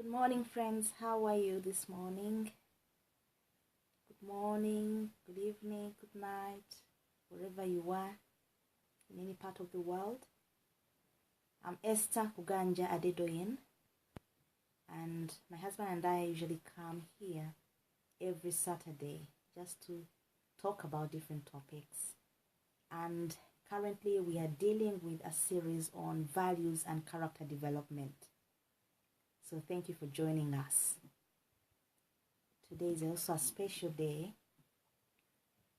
Good morning, friends. How are you this morning? Good morning, good evening, good night, wherever you are in any part of the world. I'm Esther Adedoyin, and my husband and I usually come here every Saturday just to talk about different topics. And currently, we are dealing with a series on values and character development. So thank you for joining us. Today is also a special day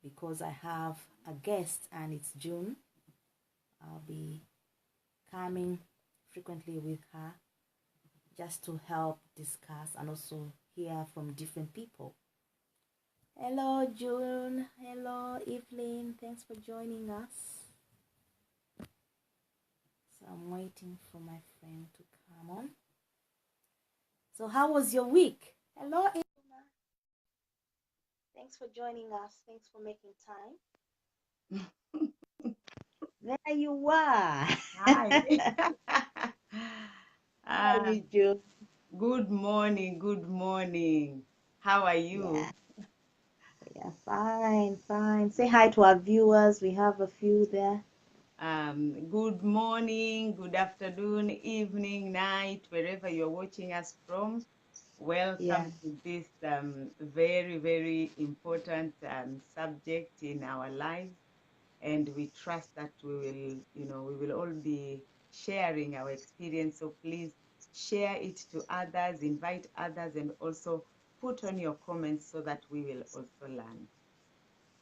because I have a guest and it's June. I'll be coming frequently with her just to help discuss and also hear from different people. Hello, June. Hello, Evelyn. Thanks for joining us. So I'm waiting for my friend to come on. So how was your week? Hello, Emma. Thanks for joining us. Thanks for making time. There you are. Hi. How are you, June? Good morning. Good morning. How are you? Yeah, fine. Say hi to our viewers. We have a few there. Good morning, good afternoon, evening, night, wherever you're watching us from. Yeah. Welcome to this very, very important subject in our lives. And we trust that we will all be sharing our experience. So please share it to others, invite others, and also put on your comments so that we will also learn.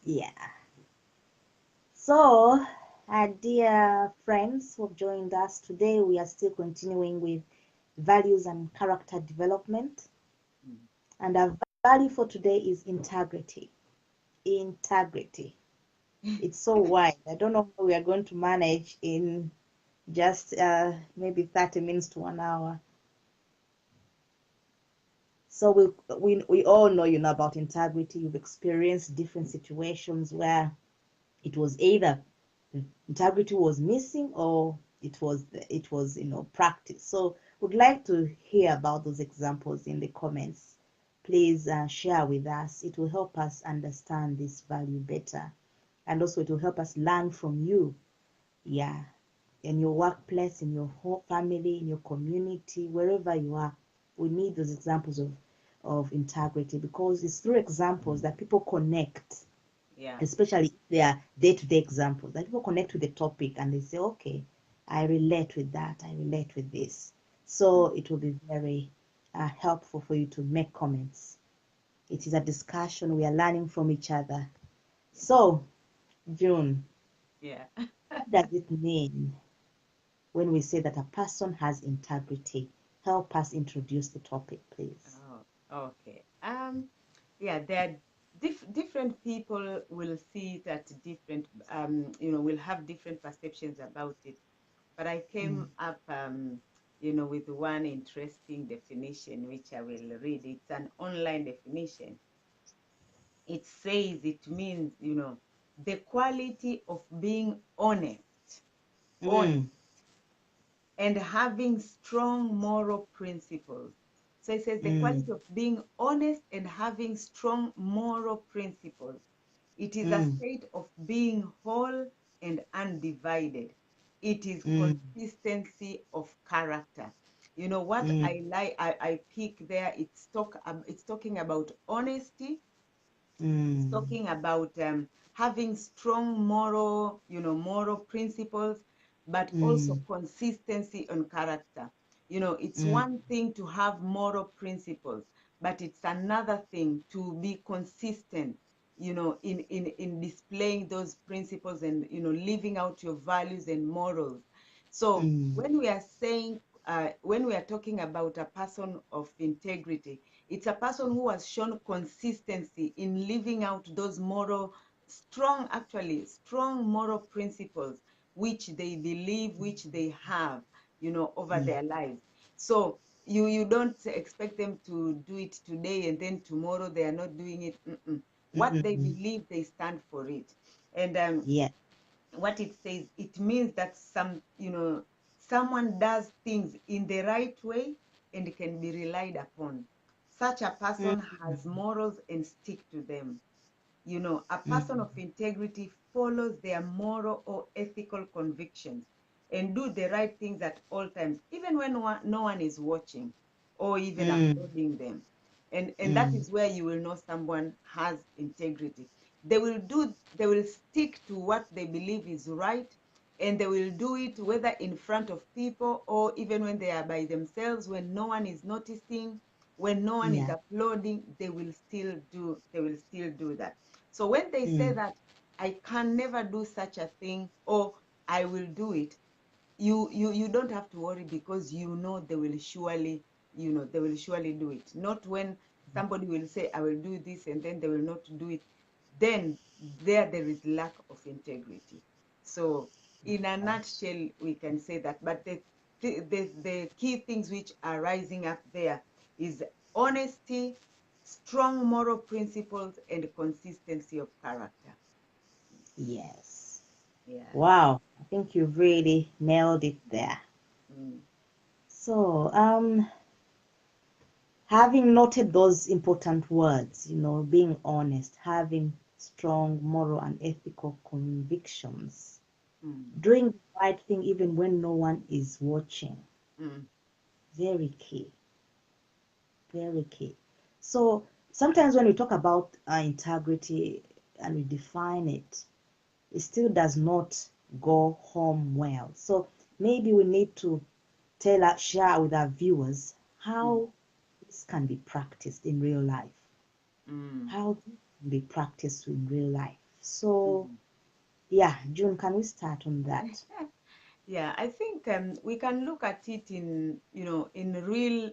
Yeah. So, dear friends who have joined us today, we are still continuing with values and character development. And our value for today is integrity. Integrity. It's so wide. I don't know how we are going to manage in just maybe 30 minutes to 1 hour. So we all know, about integrity. You've experienced different situations where it was either integrity was missing or it was practice. So would like to hear about those examples in the comments. Please share with us. It will help us understand this value better, and also it will help us learn from you. Yeah, in your workplace, in your whole family, in your community, wherever you are, we need those examples of integrity, because it's through examples that people connect. Yeah. Especially if they are day-to-day examples, that people connect with the topic and they say, okay, I relate with that, I relate with this. So it will be very helpful for you to make comments. It is a discussion. We are learning from each other. So, June, Yeah. what does it mean when we say that a person has integrity? Help us introduce the topic, please. Oh, okay. Yeah, there are different people will see it at different, will have different perceptions about it. But I came up, with one interesting definition, which I will read. It's an online definition. It says it means, the quality of being honest, honest, and having strong moral principles. So it says the quality of being honest and having strong moral principles. It is a state of being whole and undivided. It is consistency of character. You know what I like, I pick there, it's talking about honesty. It's talking about having strong moral principles, but also consistency on character. It's one thing to have moral principles, but it's another thing to be consistent, in displaying those principles and, living out your values and morals. So when we are saying, when we are talking about a person of integrity, it's a person who has shown consistency in living out those strong moral principles, which they believe, which they have, over their lives. So you don't expect them to do it today and then tomorrow they are not doing it. What they believe, they stand for it. And Yeah. what it says, it means that someone does things in the right way and can be relied upon. Such a person has morals and stick to them. You know, a person of integrity follows their moral or ethical convictions and do the right things at all times, even when no one is watching or even applauding them. And that is where you will know someone has integrity. They will stick to what they believe is right, and they will do it whether in front of people or even when they are by themselves, when no one is noticing, when no one is Yeah. applauding, they will still do that. So when they say that I can never do such a thing or I will do it, you don't have to worry, because you know they will surely, they will surely do it. Not when somebody will say I will do this and then they will not do it, then there is lack of integrity. So in a nutshell we can say that. But the key things which are rising up there is honesty, strong moral principles, and consistency of character. Yes. Yeah. Wow. I think you've really nailed it there. Mm. So, having noted those important words, being honest, having strong moral and ethical convictions, Mm. doing the right thing even when no one is watching, Mm. very key, very key. So sometimes when we talk about integrity and we define it, it still does not go home well. So maybe we need to share with our viewers Mm. how this can be practiced in real life. Mm. How this can be practiced in real life. So Mm. yeah, June, can we start on that? Yeah, I think we can look at it in, in real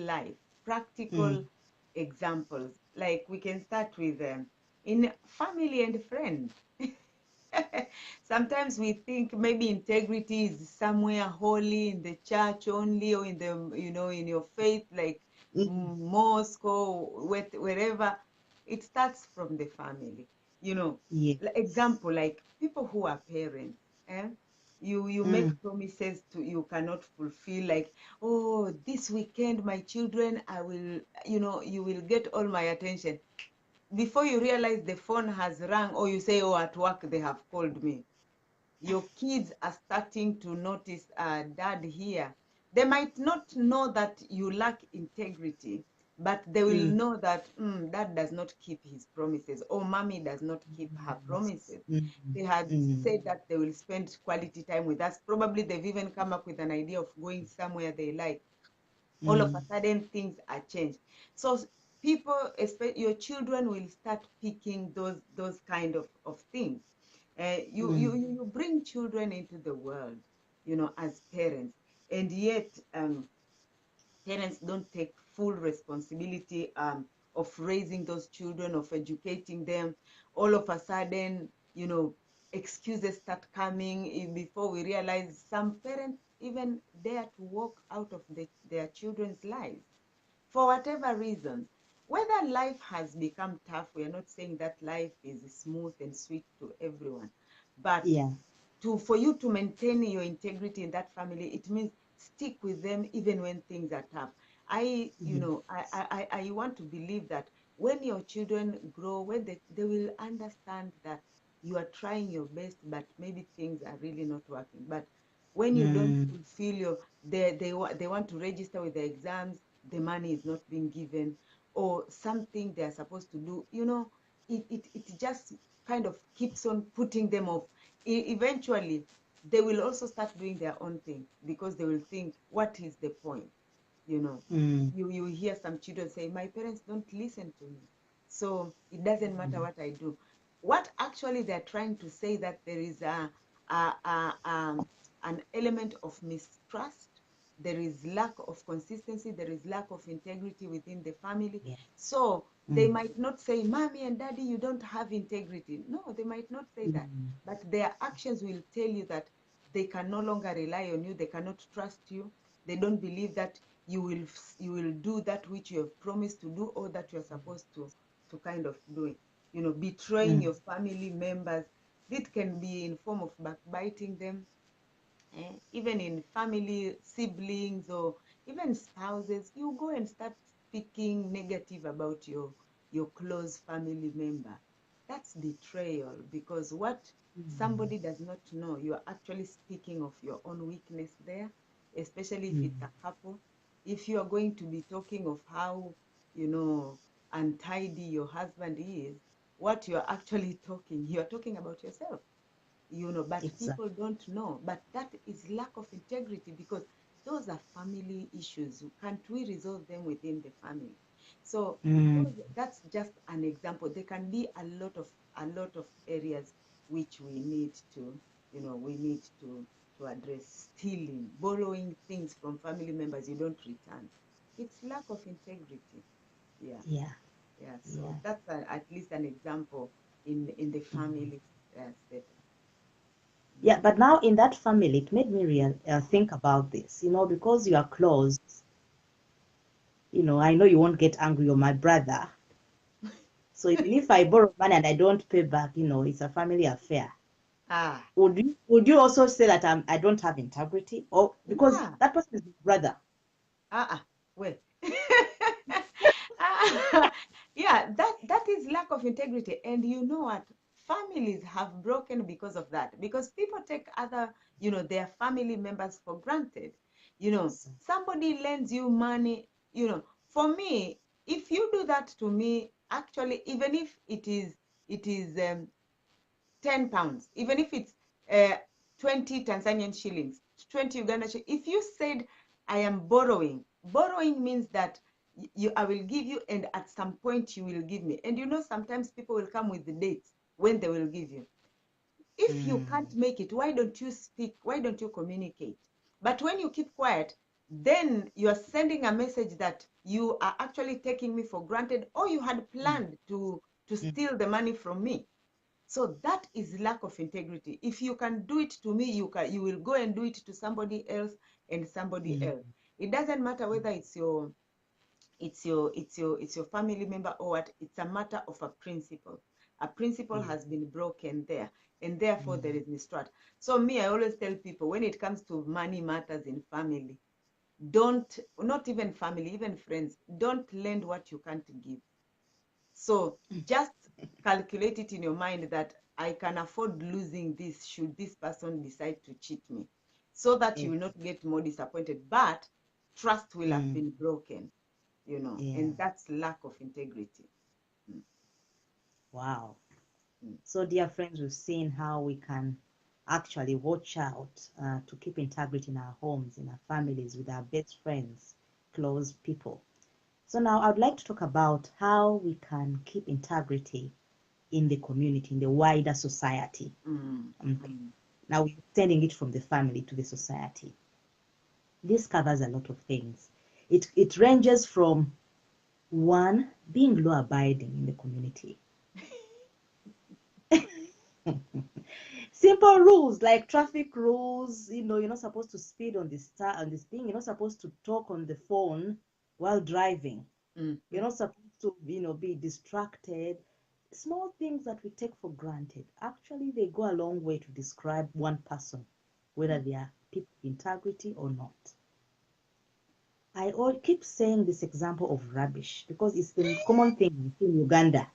life, practical Mm, examples. Like we can start with in family and friends. Sometimes we think maybe integrity is somewhere holy in the church only, or in the, in your faith, like mm, mosque or wherever. It starts from the family. You know, yes. example, like people who are parents. Eh? You make Mm, promises to you cannot fulfill, like, oh, this weekend my children, I will, you will get all my attention. Before you realize, the phone has rung, or you say, oh, at work they have called me. Your kids are starting to notice, dad here. They might not know that you lack integrity, but they will mm, know that dad does not keep his promises, or mommy does not keep her yes. promises. Mm, They had mm, said that they will spend quality time with us. Probably they've even come up with an idea of going somewhere they like. All of mm, a sudden things are changed. So people, your children will start picking those kind of things. You bring children into the world, as parents, and yet parents don't take full responsibility of raising those children, of educating them. All of a sudden, excuses start coming. Before we realize, some parents even dare to walk out of their children's lives for whatever reasons. Whether life has become tough, we are not saying that life is smooth and sweet to everyone, but yeah. for you to maintain your integrity in that family, it means stick with them even when things are tough. Yeah. I want to believe that when your children grow, when they will understand that you are trying your best, but maybe things are really not working. But when you don't Mm, fulfill they want to register with the exams, the money is not being given, or something they are supposed to do, it just kind of keeps on putting them off. Eventually they will also start doing their own thing, because they will think, what is the point? you know mm, you hear some children say, my parents don't listen to me, so it doesn't matter mm, what I do. What actually they're trying to say, that there is an element of mistrust, there is lack of consistency, there is lack of integrity within the family. yeah. So they Mm, might not say, mommy and daddy, you don't have integrity. No, they might not say that, mm, but their actions will tell you that they can no longer rely on you, they cannot trust you, they don't believe that you will do that which you have promised to do, or that you're supposed to kind of do it. Betraying mm, your family members. It can be in form of backbiting them, Even in family, siblings, or even spouses, you go and start speaking negative about your close family member. That's betrayal, because what somebody does not know, you are actually speaking of your own weakness there, especially if it's a couple. If you are going to be talking of how, untidy your husband is, what you're actually talking, you're talking about yourself, but Exactly. people don't know. But that is lack of integrity, because those are family issues. Can't we resolve them within the family? So that's just an example. There can be a lot of areas which we need to address. Stealing, borrowing things from family members you don't return. It's lack of integrity. Yeah. Yeah. Yeah. So Yeah. that's at least an example in the family setup. Yeah, but now in that family, it made me think about this, because you are close, I know you won't get angry on my brother. So even if I borrow money and I don't pay back, it's a family affair. Ah, Would you also say that I don't have integrity? Or because yeah. that person is my brother. Well. Ah, yeah, that is lack of integrity. And you know what? Families have broken because of that. Because people take their family members for granted. Somebody lends you money, for me, if you do that to me, actually, even if it is 10 pounds, even if it's uh, 20 Tanzanian shillings, 20 Uganda shillings, if you said, I am borrowing means that I will give you, and at some point you will give me. And sometimes people will come with the dates when they will give you. If you can't make it, why don't you speak? Why don't you communicate? But when you keep quiet, then you are sending a message that you are actually taking me for granted, or you had planned to steal the money from me. So that is lack of integrity. If you can do it to me, you will go and do it to somebody else and somebody else. It doesn't matter whether it's your family member or what. It's a matter of a principle. A principle has been broken there, and therefore there is mistrust. So me, I always tell people, when it comes to money matters in family, don't, not even family, even friends, don't lend what you can't give. So just calculate it in your mind that I can afford losing this should this person decide to cheat me, so that you will not get more disappointed. But trust will have been broken, Yeah. and that's lack of integrity. Wow. Mm. So, dear friends, we've seen how we can actually watch out to keep integrity in our homes, in our families, with our best friends, close people. So now I'd like to talk about how we can keep integrity in the community, in the wider society. Mm. Okay. Mm. Now we're extending it from the family to the society. This covers a lot of things. It ranges from one, being law abiding in the community. Simple rules like traffic rules, you're not supposed to speed on this thing, you're not supposed to talk on the phone while driving. Mm. You're not supposed to, be distracted. Small things that we take for granted, actually, they go a long way to describe one person, whether Mm. they are people of integrity or not. I all keep saying this example of rubbish because it's the common thing in Uganda.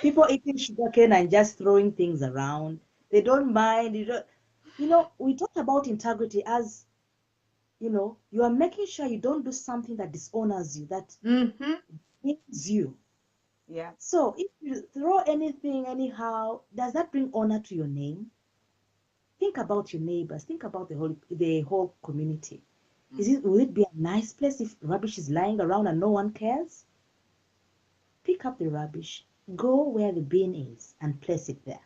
People eating sugarcane and just throwing things around. They don't mind. We talk about integrity as, you are making sure you don't do something that dishonors you, that Mm-hmm. hinders you. Yeah. So if you throw anything anyhow, does that bring honor to your name? Think about your neighbors. Think about the whole community. Mm. Will it be a nice place if rubbish is lying around and no one cares? Pick up the rubbish, go where the bin is, and place it there.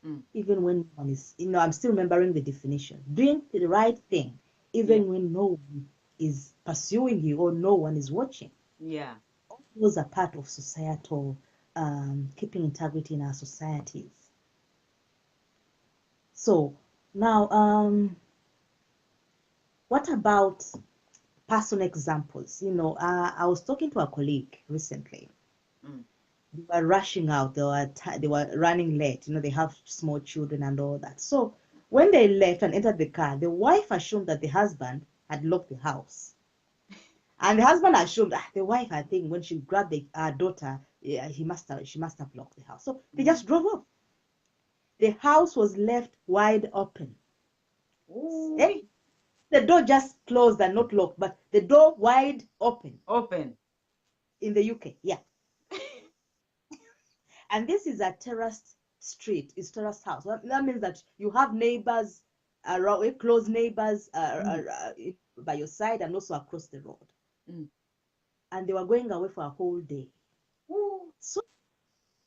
Mm. Even when no one is, I'm still remembering the definition. Doing the right thing, Yeah. even when no one is pursuing you or no one is watching. Yeah. All those are part of societal keeping integrity in our societies. So now, what about personal examples? I was talking to a colleague recently. Mm. They were rushing out. They were running late. They have small children and all that. So When they left and entered the car, the wife assumed that the husband had locked the house. And the husband assumed, the wife, I think, when she grabbed the daughter, she must have locked the house. So they just drove off. The house was left wide open. Ooh. The door just closed and not locked, but the door wide open. Open. In the UK, yeah. And this is a terraced street, it's terraced house. Well, that means that you have neighbors around, close neighbors by your side and also across the road. And they were going away for a whole day. Ooh. So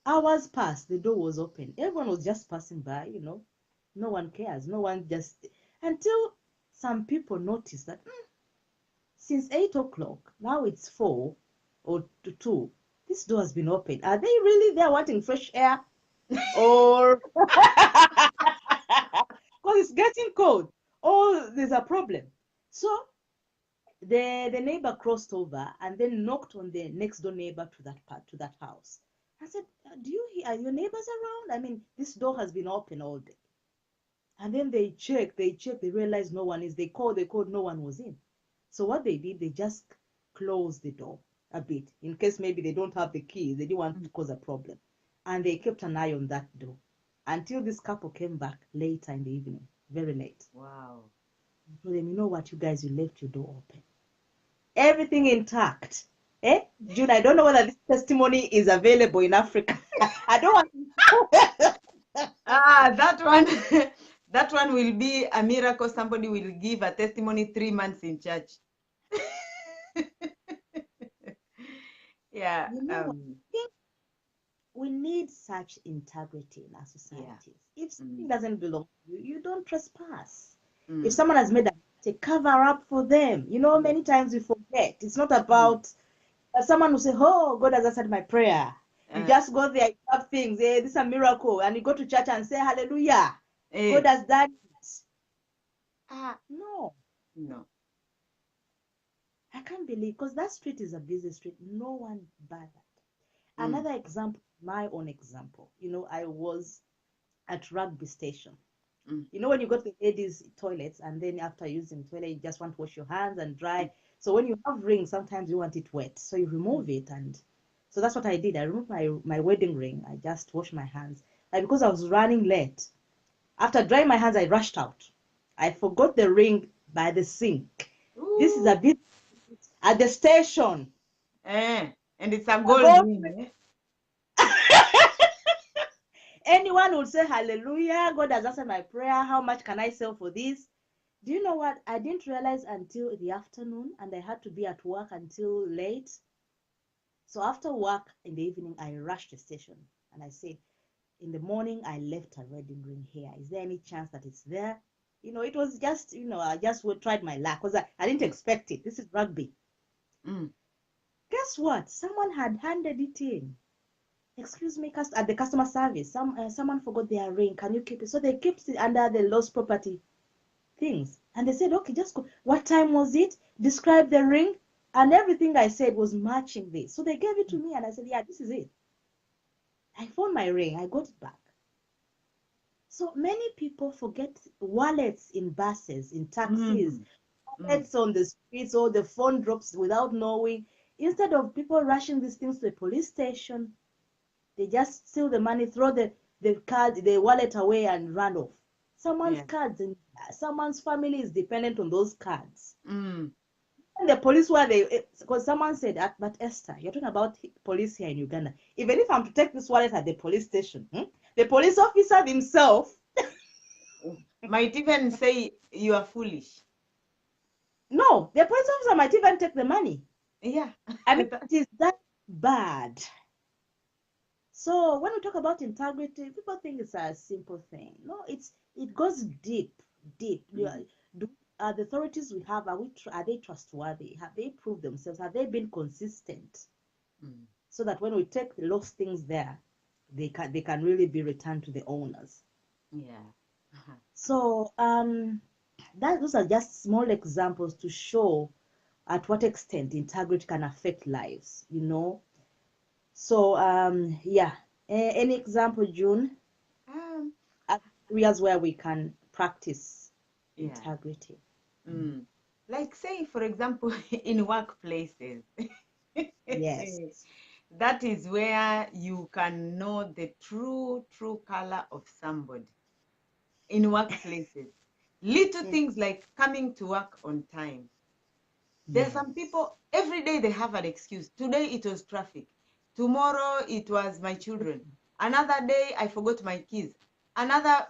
hours passed, the door was open. Everyone was just passing by, No one cares. No one just, until some people noticed that since 8 o'clock, now it's 4 or 2, this door has been open. Are they really there wanting fresh air? Or because it's getting cold. Oh, there's a problem. So the neighbor crossed over and then knocked on the next door neighbor to that house. I said, are your neighbors around? I mean, this door has been open all day. And then they checked, they realized no one is. They called, no one was in. So what they did, they just closed the door a bit in case maybe they don't have the keys. They didn't want to cause a problem. And they kept an eye on that door until this couple came back later in the evening, very late. Wow. I told them, you know what, you guys, you left your door open. Everything intact. June, I don't know whether this testimony is available in Africa. I don't want that one will be a miracle. Somebody will give a testimony 3 months in church. Yeah. I think we need such integrity in our societies. Yeah. If something doesn't belong to you, you don't trespass. If someone has made a cover up for them, many times we forget. It's not about someone will say, oh, God has answered my prayer. You just go there, you have things, this is a miracle, and you go to church and say, hallelujah, God has done it. No. I can't believe, because that street is a busy street. No one bothered. Another example, my own example, I was at rugby station. When you go to the ladies' toilets and then after using the toilet, you just want to wash your hands and dry. So when you have rings, sometimes you want it wet. So you remove it. And so that's what I did. I removed my wedding ring. I just washed my hands. Because I was running late. After drying my hands, I rushed out. I forgot the ring by the sink. Ooh. This is a bit at the station. And it's a gold ring. Anyone will say, hallelujah, God has answered my prayer. How much can I sell for this? Do you know what? I didn't realize until the afternoon, and I had to be at work until late. So after work in the evening, I rushed the station and I said, in the morning, I left a wedding ring here. Is there any chance that it's there? It was just, I just tried my luck because I didn't expect it. This is rugby. Guess what? Someone had handed it in. Excuse me, at the customer service, someone forgot their ring. Can you keep it? So they kept it under the lost property things. And they said, okay, just go. What time was it? Describe the ring. And everything I said was matching this. So they gave it to me and I said, yeah, this is it. I found my ring. I got it back. So many people forget wallets in buses, in taxis, wallets on the streets, or the phone drops without knowing. Instead of people rushing these things to a police station, they just steal the money, throw the wallet away and run off. Someone's cards and someone's family is dependent on those cards. And the police because someone said, but Esther, you're talking about police here in Uganda. Even if I'm to take this wallet at the police station, the police officer himself might even say you are foolish. No, the police officer might even take the money. Yeah. I mean, it is that bad. So when we talk about integrity, people think it's a simple thing. No, it goes deep. The authorities we have, are they trustworthy? Have they proved themselves? Have they been consistent? So that when we take the lost things there, they can really be returned to the owners. Yeah. So those are just small examples to show at what extent integrity can affect lives. So yeah, any example, June? Areas where we can practice Yeah. integrity. Like say, for example, in workplaces. Yes. That is where you can know the true color of somebody. In workplaces, little things like coming to work on time. There are some people, every day they have an excuse. Today it was traffic. Tomorrow it was my children. Another day I forgot my keys. Another,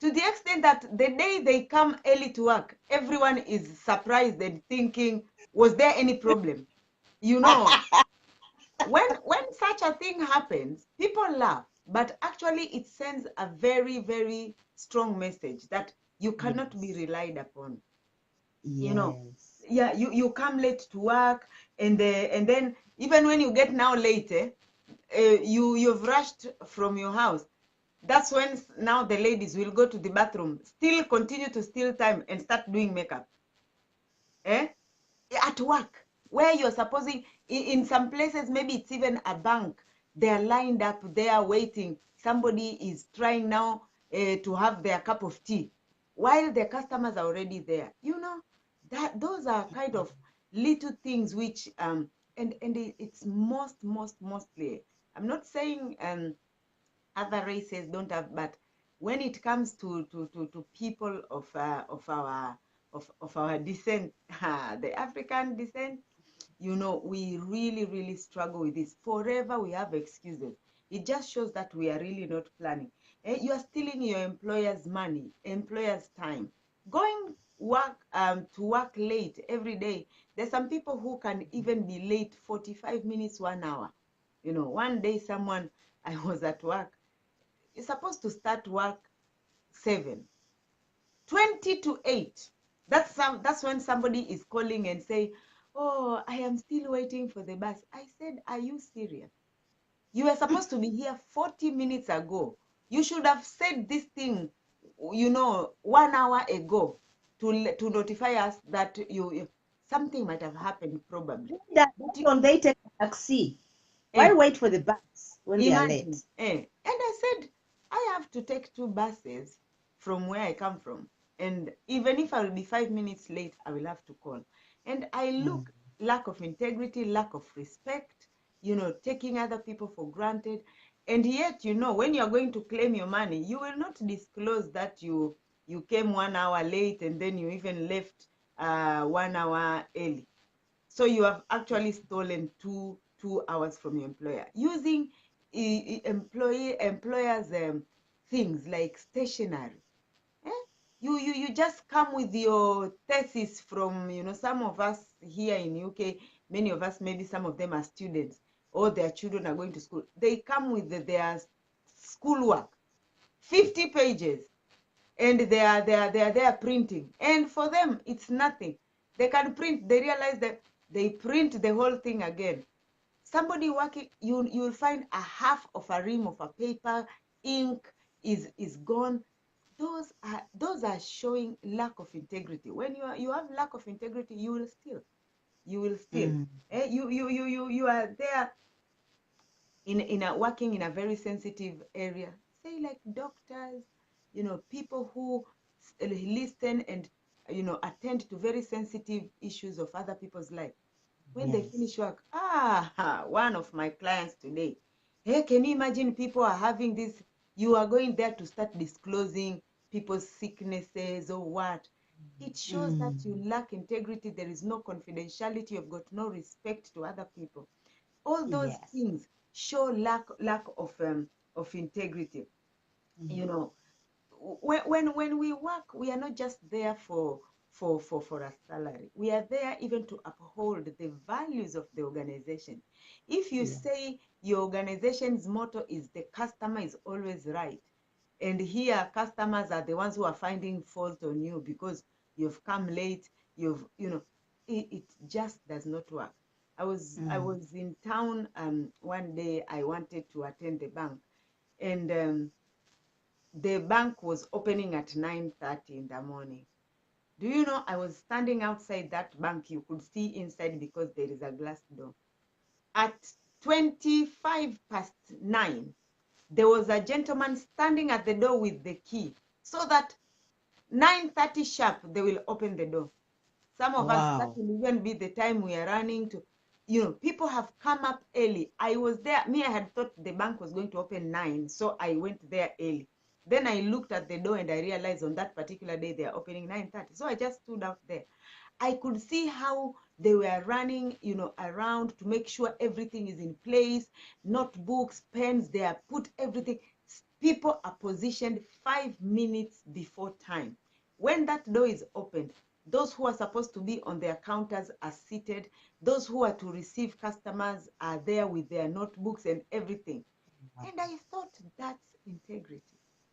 to the extent that the day they come early to work, everyone is surprised and thinking, was there any problem? You know, when such a thing happens, people laugh, but actually it sends a very, very strong message that you cannot be relied upon. You know, Yes. yeah, you come late to work, and then even when you get now late, you've rushed from your house. That's when now the ladies will go to the bathroom, still continue to steal time and start doing makeup. At work, where you're supposing, in some places, maybe it's even a bank, they're lined up there waiting. Somebody is trying now to have their cup of tea while the customers are already there. You know, that those are kind of little things which and it's mostly, I'm not saying other races don't have, but when it comes to people of our descent, the African descent, you know, we really struggle with this. Forever we have excuses. It just shows that we are really not planning. You are stealing your employer's money, employer's time, going to work late every day. There's some people who can even be late 45 minutes, 1 hour. You know, one day I was at work. You're supposed to start work 7, 20 to 8. That's when somebody is calling and say, oh, I am still waiting for the bus. I said, are you serious? You were supposed to be here 40 minutes ago. You should have said this thing, you know, 1 hour ago to notify us that something might have happened probably. That don't they take a taxi? Why wait for the bus when they are late? And I said, I have to take 2 buses from where I come from. And even if I will be 5 minutes late, I will have to call. And I look, lack of integrity, lack of respect, you know, taking other people for granted. And yet, you know, when you're going to claim your money, you will not disclose that you came 1 hour late and then you even left 1 hour early. So you have actually stolen two hours from your employer using employers things like stationery. You just come with your thesis from, you know, some of us here in UK, many of us, maybe some of them are students or their children are going to school. They come with their schoolwork, 50 pages, and they are there printing, and for them it's nothing. They can print, they realize that they print the whole thing again. Somebody working, you'll find a half of a ream of a paper, ink is gone. Those are showing lack of integrity. When you have lack of integrity, you will steal. You are there working in a very sensitive area, say like doctors, you know, people who listen and, you know, attend to very sensitive issues of other people's life. When they finish work, one of my clients today, hey, can you imagine people are having this? You are going there to start disclosing people's sicknesses or what? It shows that you lack integrity. There is no confidentiality. You've got no respect to other people. All those things show lack of integrity. You know, when we work, we are not just there for a salary. We are there even to uphold the values of the organization. If you say your organization's motto is the customer is always right, and here customers are the ones who are finding fault on you because you've come late, it just does not work. I was in town one day. I wanted to attend the bank, and the bank was opening at 9:30 in the morning. Do you know, I was standing outside that bank. You could see inside because there is a glass door. At 9:25, there was a gentleman standing at the door with the key, so that 9:30 sharp, they will open the door. Some of us, that Wow. will even be the time we are running to, you know, people have come up early. I was there, me, I had thought the bank was going to open 9, so I went there early. Then I looked at the door and I realized on that particular day they are opening 9:30. So I just stood out there. I could see how they were running, you know, around to make sure everything is in place, notebooks, pens, they are put everything. People are positioned 5 minutes before time. When that door is opened, those who are supposed to be on their counters are seated. Those who are to receive customers are there with their notebooks and everything. And I thought, that's integrity.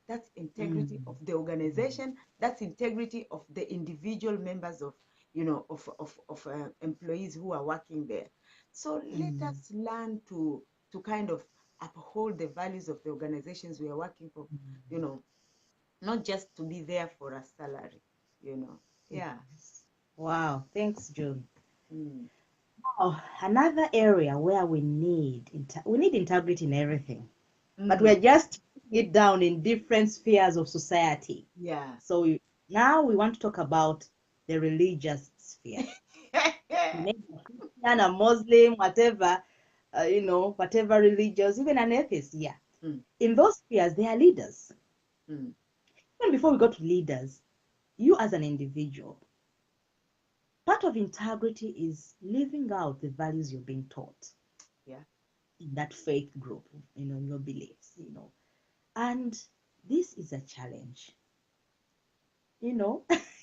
That's integrity Mm. of the organization. That's integrity of the individual members of, you know, of employees who are working there. So let Mm. us learn to kind of uphold the values of the organizations we are working for, you know, not just to be there for a salary, you know. Yeah. Yes. Wow. Thanks, June. Mm. Oh, another area where we need integrity in everything, but we're Mm. just it down in different spheres of society. Yeah. So now we want to talk about the religious sphere. Maybe a Christian, a Muslim, whatever, whatever religious, even an atheist. Yeah. Mm. In those spheres, they are leaders. Mm. Even before we go to leaders, you as an individual, part of integrity is living out the values you're being taught Yeah. in that faith group, in your beliefs, And this is a challenge.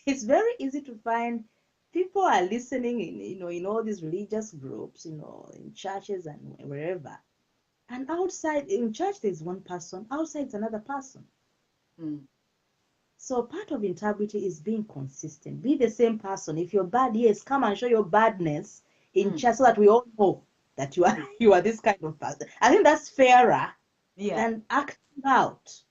It's very easy to find people are listening in all these religious groups, in churches and wherever. And outside in church, there's one person, outside it's another person. Mm. So part of integrity is being consistent. Be the same person. If you're bad, yes, come and show your badness in church so that we all know that you are you are this kind of person. I think that's fairer Yeah. than acting out.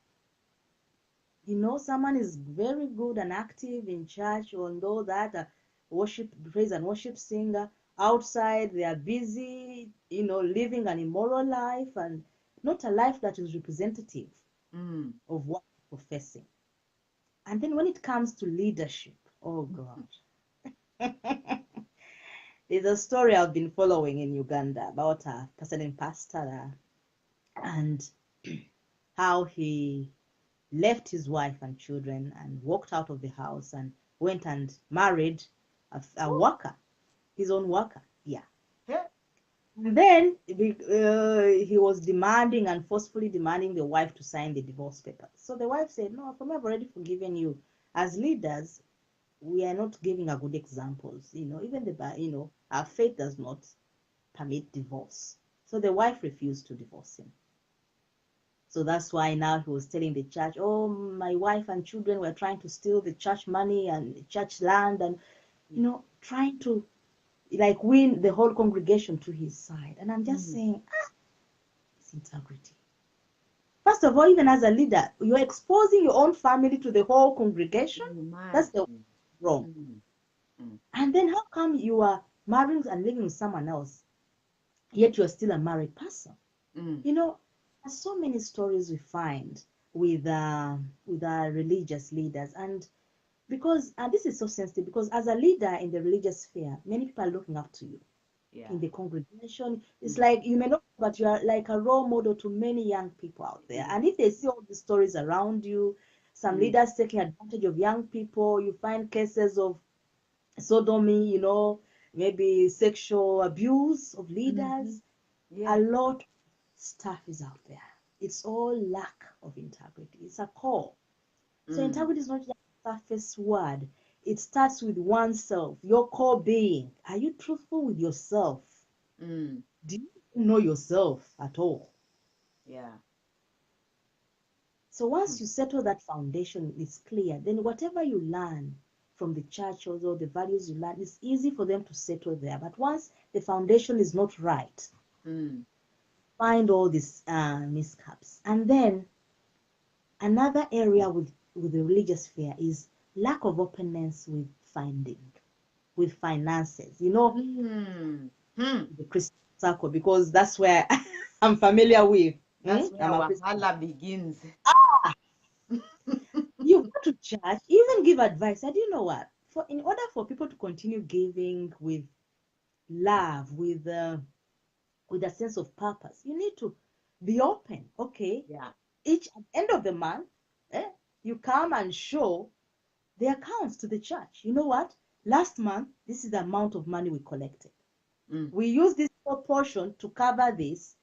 Someone is very good and active in church, although that worship, praise and worship singer. Outside, they are busy, living an immoral life and not a life that is representative Mm. of what they're professing. And then when it comes to leadership, oh God. There's a story I've been following in Uganda about a person named Pastor and how he left his wife and children and walked out of the house and went and married a worker, his own worker. Yeah. Yeah. And then he was demanding and forcefully demanding the wife to sign the divorce papers. So the wife said, "No, for me, I've already forgiven you. As leaders, we are not giving a good examples. Even our faith does not permit divorce." So the wife refused to divorce him. So that's why now he was telling the church, "Oh, my wife and children were trying to steal the church money and the church land and, trying to like win the whole congregation to his side." And I'm just saying, it's integrity. First of all, even as a leader, you're exposing your own family to the whole congregation. That's the wrong. Mm. And then how come you are marrying and living with someone else, yet you're still a married person? Mm. There's so many stories we find with our religious leaders, and because this is so sensitive, because as a leader in the religious sphere, many people are looking up to you Yeah. in the congregation. It's like you may not, but you are like a role model to many young people out there. And if they see all the stories around you, some leaders taking advantage of young people, you find cases of sodomy, maybe sexual abuse of leaders. Yeah. A lot of stuff is out there. It's all lack of integrity. It's a core. So integrity is not just a surface word. It starts with oneself, your core being. Are you truthful with yourself? Mm. Do you know yourself at all? Yeah. So once you settle that foundation, it's clear, then whatever you learn from the church or the values you learn, it's easy for them to settle there. But once the foundation is not right, find all these miscaps. And then another area with the religious sphere is lack of openness with finances. The Christian circle, because that's where I'm familiar with. That's I'm where a Christian. Wahala begins. You to church, even give advice. And you know what? In order for people to continue giving with love, with a sense of purpose, you need to be open. Okay, Yeah. each at the end of the month, you come and show the accounts to the church. You know what? Last month, this is the amount of money we collected. We use this proportion to cover this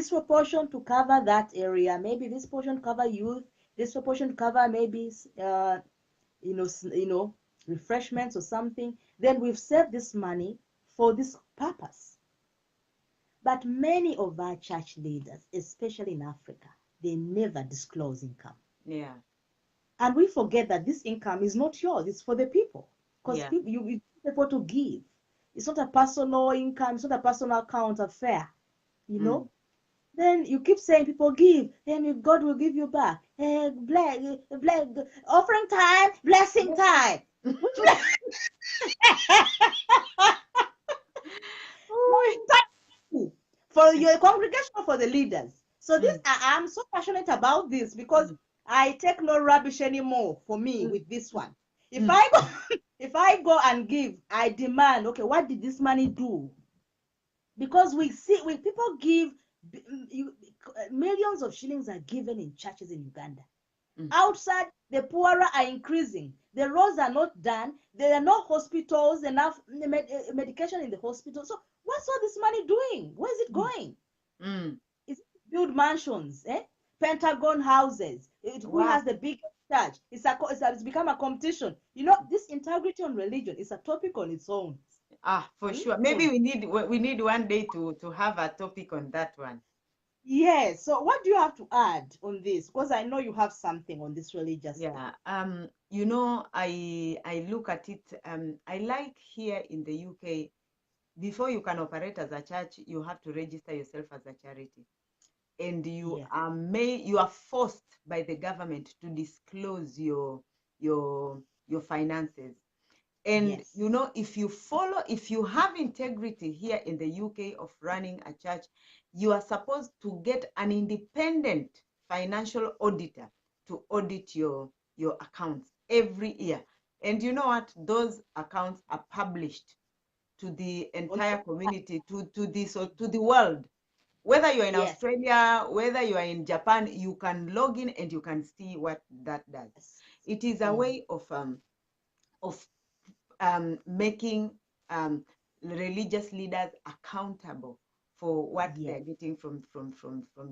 proportion to cover that area, maybe this portion cover youth, this proportion cover maybe refreshments or something. Then we've saved this money for this purpose. But many of our church leaders, especially in Africa, they never disclose income. Yeah. And we forget that this income is not yours, it's for the people. Because Yeah. people to give. It's not a personal income, it's not a personal account affair. Then you keep saying people give, and God will give you back. Offering time, blessing time. Which time for your congregation or for the leaders? So this I'm so passionate about this because I take no rubbish anymore for me with this one. If I go and give, I demand, okay, what did this money do? Because we see when people give, millions of shillings are given in churches in Uganda. Outside, the poorer are increasing. The roads are not done. There are no hospitals, enough medication in the hospital. So what's all this money doing? Where is it going? Is it build mansions, Pentagon houses? Who has the biggest church? It's become a competition. This integrity on religion is a topic on its own. For sure. Maybe we need one day to have a topic on that one. Yes. So what do you have to add on this? Because I know you have something on this religious thing. I look at it, I like here in the UK, before you can operate as a church, you have to register yourself as a charity. And you are forced by the government to disclose your finances. And if you have integrity here in the UK of running a church, you are supposed to get an independent financial auditor to audit your accounts every year. And you know what? Those accounts are published to the entire community, to the world. Whether you're in Australia, whether you are in Japan, you can log in and you can see what that does. It is a way of making religious leaders accountable for what they're getting from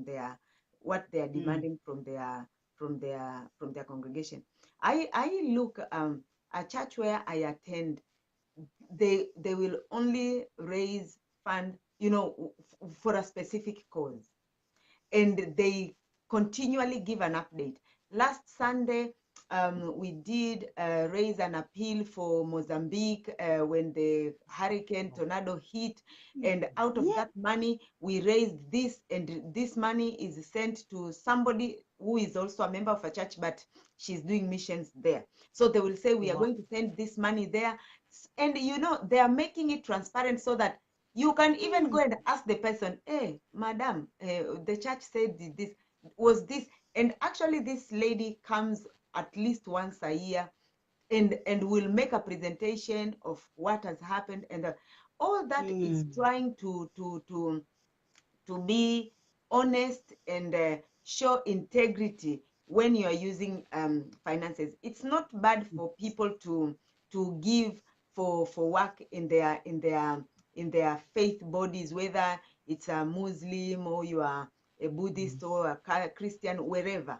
their, what they're demanding from their congregation. I look a church where I attend, they will only raise fund, for a specific cause, and they continually give an update. Last Sunday, we did raise an appeal for Mozambique when the hurricane tornado hit, and out of that money, we raised this, and this money is sent to somebody who is also a member of a church, but she's doing missions there. So they will say, we are going to send this money there. And they are making it transparent so that you can even go and ask the person, hey, madam, the church said this, was this. And actually this lady comes at least once a year and will make a presentation of what has happened. And all that is trying to be honest and show integrity when you are using finances. It's not bad for people to give for work in their faith bodies, whether it's a Muslim or you are a Buddhist or a Christian, wherever.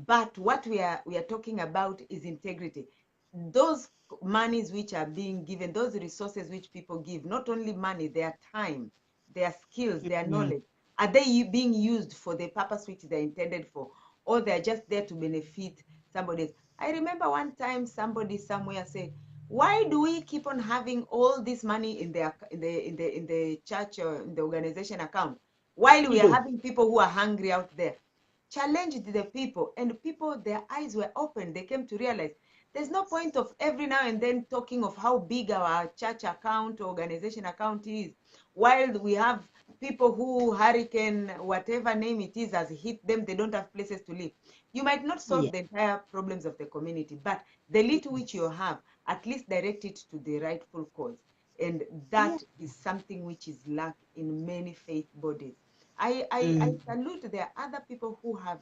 But what we are talking about is integrity. Those monies which are being given, those resources which people give, not only money, their time, their skills, their knowledge, are they being used for the purpose which they're intended for, or they're just there to benefit somebody else? I remember one time somebody somewhere said, why do we keep on having all this money in the church or in the organization account while we are having people who are hungry out there? Challenged the people, and people, their eyes were open. They came to realize there's no point of every now and then talking of how big our church account or organization account is, while we have people who hurricane, whatever name it is, has hit them, they don't have places to live. You might not solve Yeah. the entire problems of the community, but the little which you have, at least direct it to the rightful cause. And Yeah. that is something which is lack in many faith bodies. I Mm. salute. There are other people who have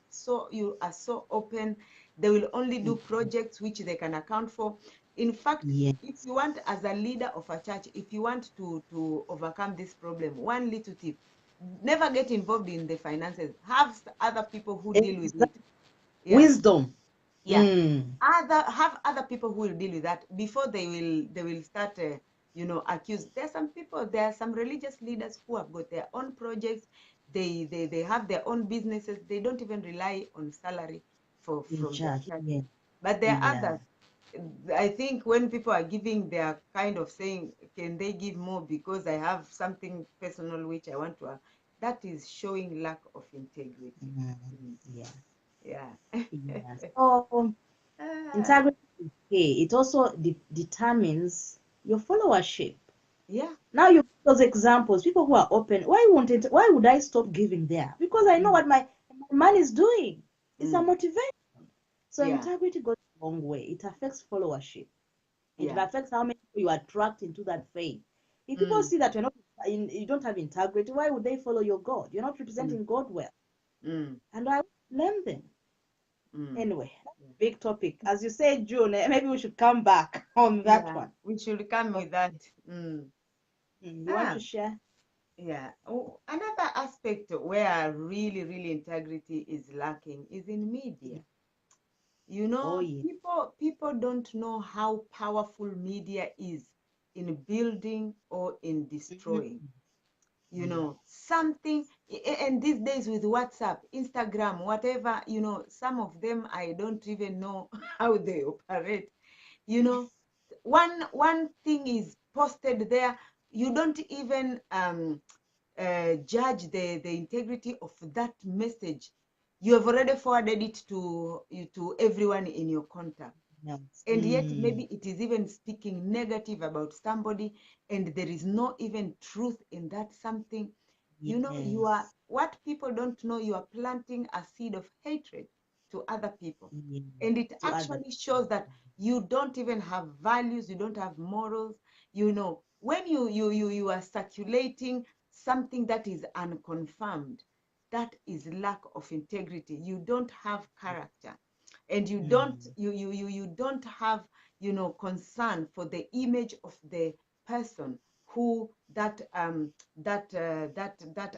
you are so open. They will only do projects which they can account for. In fact, Yeah. if you want, as a leader of a church, if you want to overcome this problem, one little tip: never get involved in the finances. Have other people who deal with it. Yeah, Wisdom. yeah. Mm. Have other people who will deal with that before they will start accuse. There are some religious leaders who have got their own projects. They have their own businesses. They don't even rely on salary In from their charge. Yeah. churches. But there are Yeah. others. I think when people are giving, they are kind of saying, can they give more because I have something personal which I want to have? That is showing lack of integrity. Mm. Mm. Yeah. Yeah. Yeah. So Ah, integrity is key. It also determines your followership. yeah. Now you those examples, people who are open. Why would I stop giving there? Because I know Mm, what my man is doing. It's a mm, motivation. So yeah. integrity goes a long way. It affects followership. It Yeah. affects how many people you attract into that faith. If people Mm, see that you don't have integrity, why would they follow your God? You're not mm, representing God well. mm, And I blame them. mm. Anyway, big topic. As you said, June, maybe we should come back on that Yeah, one. we should come with that. Mm. You want Ah, to share? yeah. Oh, another aspect where really integrity is lacking is in media. You Oh, know, yeah. people don't know how powerful media is in building or in Mhm. destroying. You Yeah. know, something, and these days with WhatsApp, Instagram, whatever, some of them I don't even know how they operate. You know, one thing is posted there, you don't even judge the integrity of that message. You have already forwarded it to everyone in your contact, Yes. and yet maybe it is even speaking negative about somebody, and there is no even truth in that something. You are, Yes. what people don't know, you are planting a seed of hatred to other people, Yeah. and it To other actually shows that you don't even have values, you don't have morals. When you are circulating something that is unconfirmed, that is lack of integrity. You don't have character, and you don't Mm. you don't have concern for the image of the person who that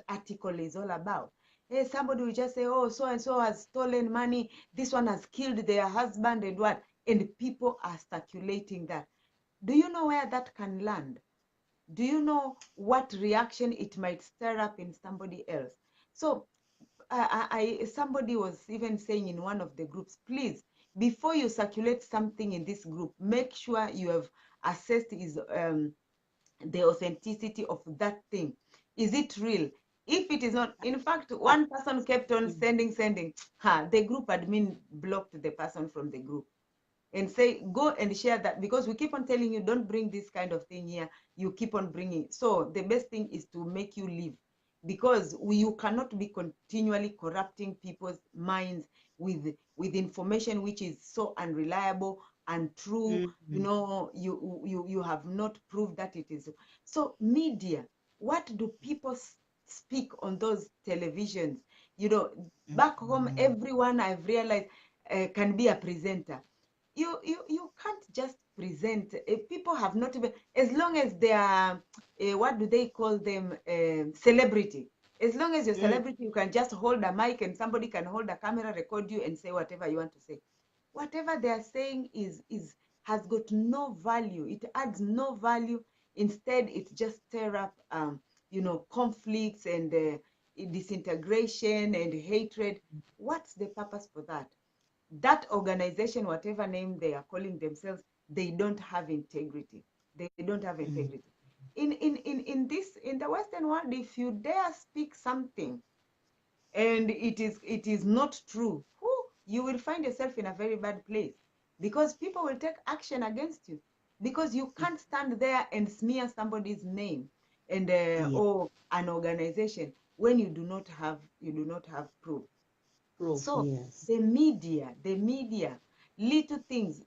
article is all about. Hey, somebody will just say, oh, so and so has stolen money, this one has killed their husband, and what, and people are circulating that. Do you know where that can land? Do you know what reaction it might stir up in somebody else? So somebody was even saying in one of the groups, please, before you circulate something in this group, make sure you have assessed the authenticity of that thing. Is it real? If it is not, in fact, one person kept on sending, the group admin blocked the person from the group and say, go and share that, because we keep on telling you, don't bring this kind of thing here. You keep on bringing. So the best thing is to make you leave, because you cannot be continually corrupting people's minds with information which is so unreliable and true. Mm. You have not proved that it is. So media, what do people speak on those televisions? Back home, Mm. everyone, I've realized, can be a presenter. You can't just present. People have not even, as long as they are, what do they call them, celebrity. As long as you're Mm. celebrity, you can just hold a mic and somebody can hold a camera, record you, and say whatever you want to say. Whatever they are saying is has got no value. It adds no value. Instead, it just stir up conflicts and disintegration and hatred. What's the purpose for that? That organization, whatever name they are calling themselves, they don't have integrity. They don't have Mm. integrity. In the Western world, if you dare speak something and it is not true, you will find yourself in a very bad place, because people will take action against you, because you can't stand there and smear somebody's name. and Yeah. or an organization when you do not have proof. Proof. So Yes. the media, little things,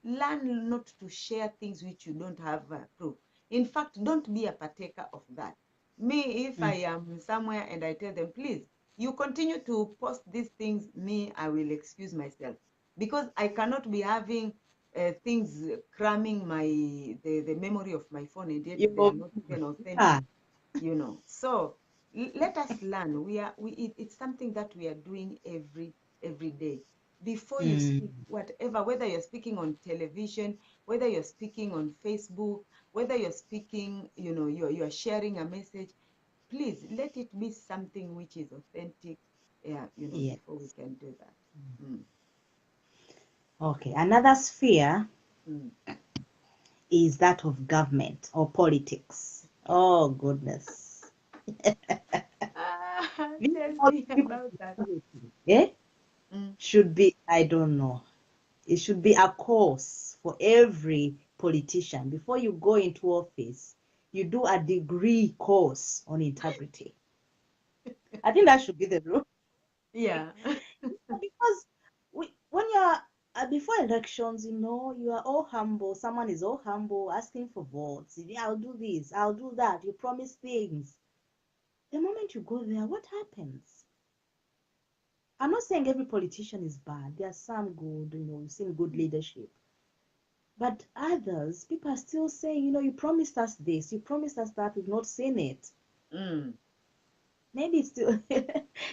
learn not to share things which you don't have proof. In fact, don't be a partaker of that. Me, if I Mm. am somewhere and I tell them, please, you continue to post these things, me, I will excuse myself, because I cannot be having things cramming the memory of my phone, and yet they are You, not even yeah. authentic, you know. So let us learn. It's something that we are doing every day. Before you speak Mm. whatever, whether you're speaking on television, whether you're speaking on Facebook, whether you're speaking, you're sharing a message, please let it be something which is authentic, yeah, Yeah. before we can do that. Mm. Okay. Another sphere Mm. is that of government or politics. Oh goodness. This Tell whole me topic of about that. integrity, Mm. should be, I don't know. It should be a course for every politician. Before you go into office, you do a degree course on integrity. I think that should be the rule. Yeah. Because when you're before elections, you are all humble. Someone is all humble, asking for votes. Yeah, I'll do this, I'll do that. You promise things. The moment you go there, what happens? I'm not saying every politician is bad. There are some good, we've seen good leadership. But others, people are still saying, you promised us this, you promised us that, we've not seen it. Mm. Maybe it's still,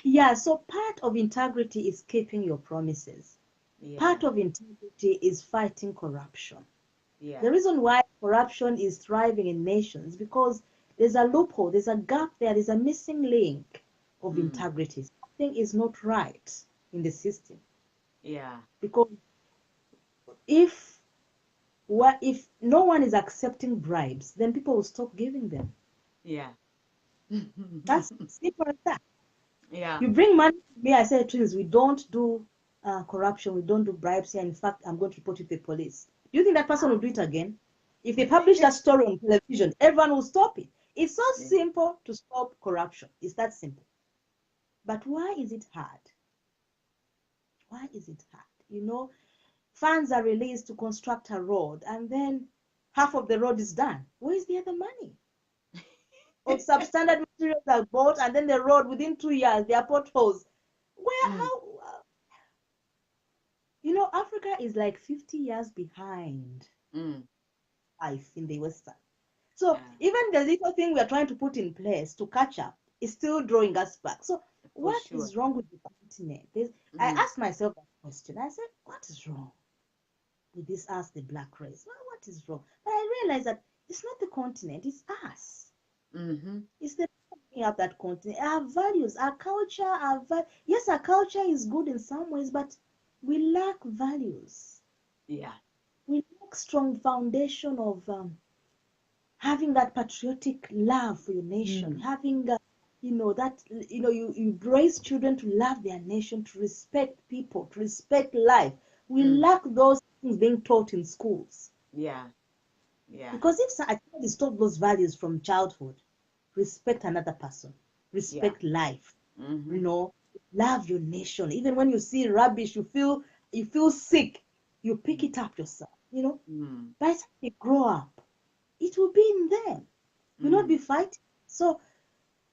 yeah. So part of integrity is keeping your promises. Yeah. Part of integrity is fighting corruption. Yeah. The reason why corruption is thriving in nations because there's a loophole, there's a gap there, there's a missing link of Mm. integrity. Something is not right in the system. Yeah. Because if if no one is accepting bribes, then people will stop giving them. Yeah. That's simple as that. Yeah. You bring money to me, I say, please, we don't do corruption, we don't do bribes here. In fact, I'm going to report you to the police. Do you think that person will do it again? If they publish that story on television, everyone will stop it. It's so Yeah. simple to stop corruption. It's that simple. But why is it hard? Why is it hard? Funds are released to construct a road, and then half of the road is done. Where is the other money? Or substandard materials are bought, and then the road within 2 years, there are potholes. Where, Mm. how? Africa is like 50 years behind Mm. life in the Western. So Yeah. even the little thing we are trying to put in place to catch up is still drawing us back. So For what sure. is wrong with the continent? I Mm. asked myself that question. I said, what is wrong with this Ask the Black race? What is wrong? But I realized that it's not the continent, it's us. Mm-hmm. It's the people making up that continent. Our values, our culture, yes, our culture is good in some ways, but we lack values. Yeah. We lack strong foundation of having that patriotic love for your nation, Mm. having that you raise children to love their nation, to respect people, to respect life. We Mm. lack those things being taught in schools. Yeah. Yeah. Because if a child is taught those values from childhood, respect another person, Yeah. respect life, Mm-hmm. you know, love your nation. Even when you see rubbish, you feel sick, you pick Mm. it up yourself. Mm. By the time they grow up, it will be in them. You'll not Mm. be fighting. So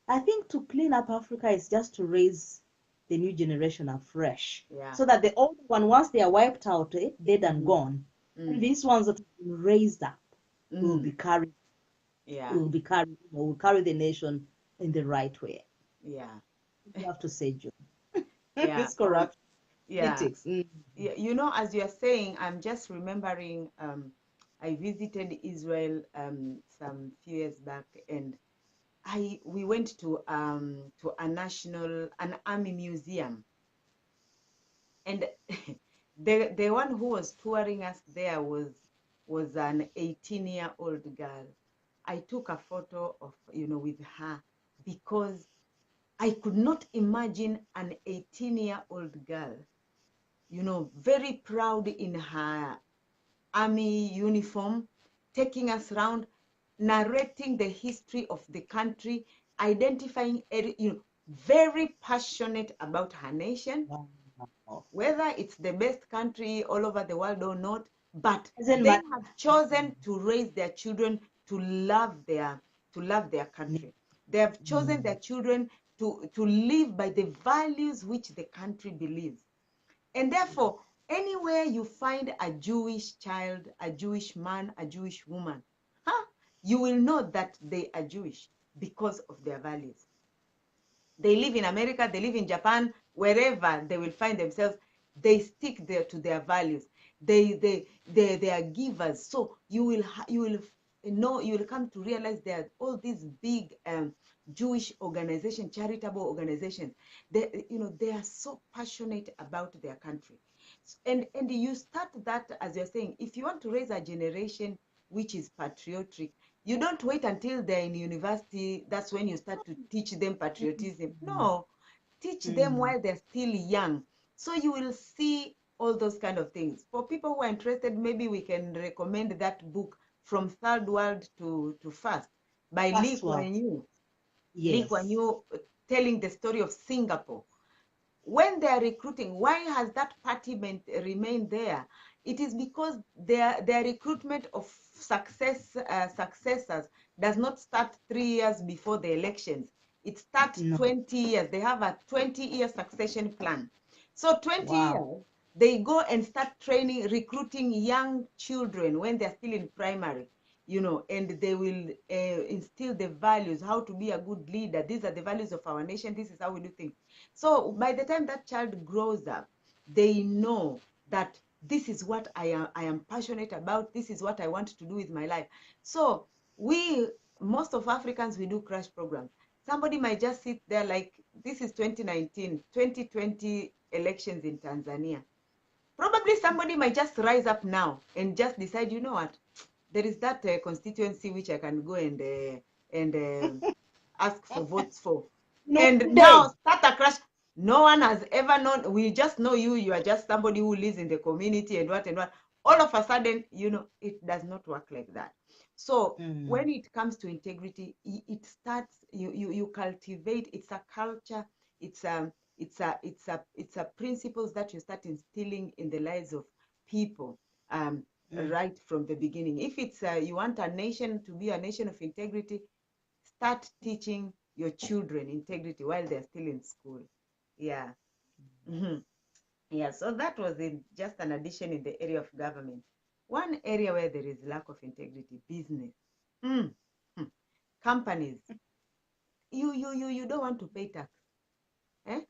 I think to clean up Africa is just to raise the new generation afresh, Yeah. so that the old one, once they are wiped out, dead and Mm. gone, and Mm. these ones that have been raised up will Mm. be carried, Yeah. will be carried, will carry the nation in the right way. Yeah. You have to say, Joe. Yeah. This Oh, corrupt yeah. politics. Mm. Yeah. As you're saying, I'm just remembering, I visited Israel some few years back, and we went to an army museum, and the one who was touring us there was an 18-year-old girl. I took a photo of with her, because I could not imagine an 18-year-old girl, very proud in her army uniform, taking us around. narrating the history of the country, identifying, very passionate about her nation, Wow. whether it's the best country all over the world or not, but Doesn't they matter. have chosen to raise their children to love their country. They have chosen their children to live by the values which the country believes. And therefore, anywhere you find a Jewish child, a Jewish man, a Jewish woman, you will know that they are Jewish because of their values. They live in America, they live in Japan, wherever they will find themselves, they stick there to their values. They are givers. So you will know, you will come to realize that all these big Jewish organizations, charitable organizations, they are so passionate about their country. And you start that, as you're saying, if you want to raise a generation which is patriotic, you don't wait until they're in university. That's when you start to teach them patriotism. No, teach them while they're still young. So you will see all those kind of things. For people who are interested, maybe we can recommend that book, From Third World to First, by Lee First Kuan one. Yew. Lee Kuan Yes. Yew, telling the story of Singapore. When they are recruiting, why has that party remained there? It is because their recruitment of successors does not start 3 years before the elections. It starts No. 20 years. They have a 20-year succession plan. So 20 Wow. years, they go and start training, recruiting young children when they're still in primary, and they will instill the values, how to be a good leader. These are the values of our nation. This is how we do things. So by the time that child grows up, they know that this is what I am passionate about. This is what I want to do with my life. So most of Africans, we do crash programs. Somebody might just sit there, like, this is 2019, 2020 elections in Tanzania. Probably somebody might just rise up now and just decide, you know what, there is that constituency which I can go and ask for votes for. And now Noted. start a crash. No one has ever known. We just know you are just somebody who lives in the community and what and what. All of a sudden, it does not work like that. So when it comes to integrity, it starts, you cultivate. It's a culture. It's a principles that you start instilling in the lives of people, right from the beginning. If it's you want a nation to be a nation of integrity, start teaching your children integrity while they're still in school. Yeah. Yeah, so that was just an addition in the area of government. One area where there is lack of integrity: business. Companies. You don't want to pay tax. Eh?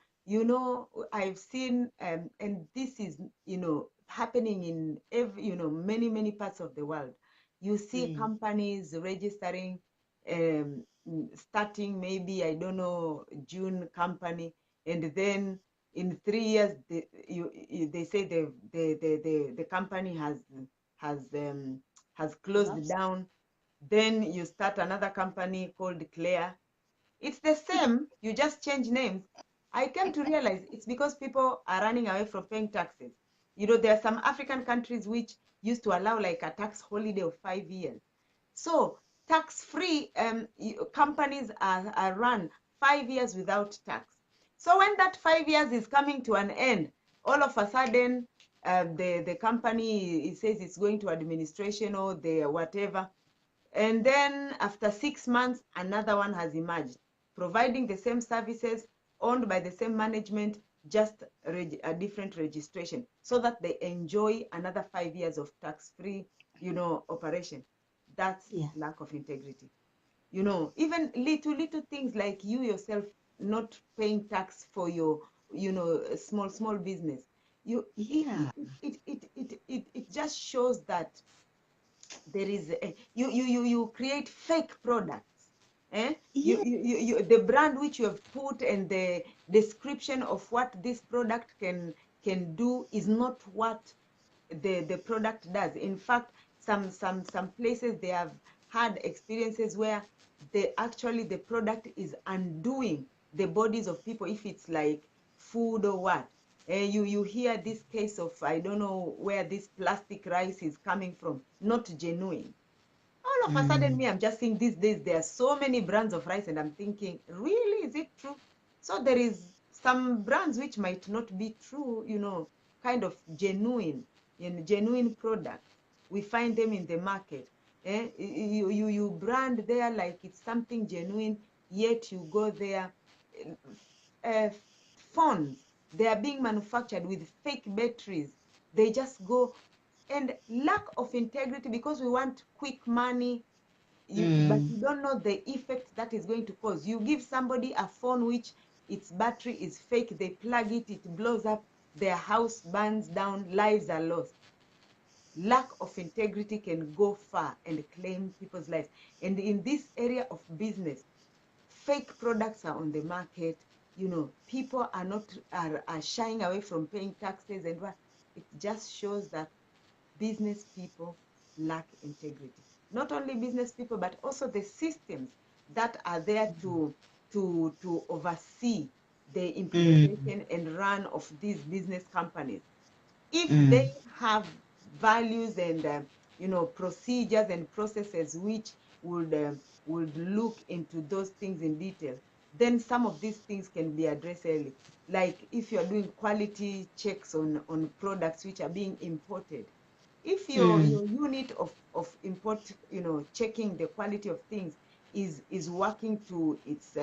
I've seen, and this is, happening in many parts of the world. You see companies registering, starting maybe, I don't know, June company, and then in 3 years they say the company has closed Collapsed. down. Then you start another company called Claire. It's the same, you just change names. I came to realize it's because people are running away from paying taxes. There are some African countries which used to allow like a tax holiday of 5 years. So tax-free companies are run 5 years without tax. So when that 5 years is coming to an end, all of a sudden, the company, it says it's going to administration or the whatever. And then after 6 months, another one has emerged, providing the same services, owned by the same management, just a different registration, so that they enjoy another 5 years of tax-free, operation. That's Yeah. lack of integrity. Even little things like you yourself not paying tax for your, small business. Yeah. It just shows that there is you create fake products. Yeah. The brand which you have put and the description of what this product can do is not what the product does. In fact, some places they have had experiences where the product is undoing the bodies of people, if it's like food or what. You hear this case of, I don't know where this plastic rice is coming from, not genuine. All all of a sudden, me, I'm just seeing these days, there are so many brands of rice, and I'm thinking, really, is it true? So there is some brands which might not be true, kind of genuine products. We find them in the market. You brand there like it's something genuine, yet you go there. Uh, Phones, they are being manufactured with fake batteries. They just go, and lack of integrity, because we want quick money. But you don't know the effect that is going to cause. You give somebody a phone which its battery is fake, they plug it, it blows up, their house burns down, lives are lost. Lack of integrity can go far and claim people's lives. And in this area of business, fake products are on the market. People are not are shying away from paying taxes, and what it just shows that business people lack integrity. Not only business people, but also the systems that are there to oversee the implementation and run of these business companies. If they have values and procedures and processes which would look into those things in detail, then some of these things can be addressed early. Like if you're doing quality checks on products which are being imported, if your unit of import, checking the quality of things is working to its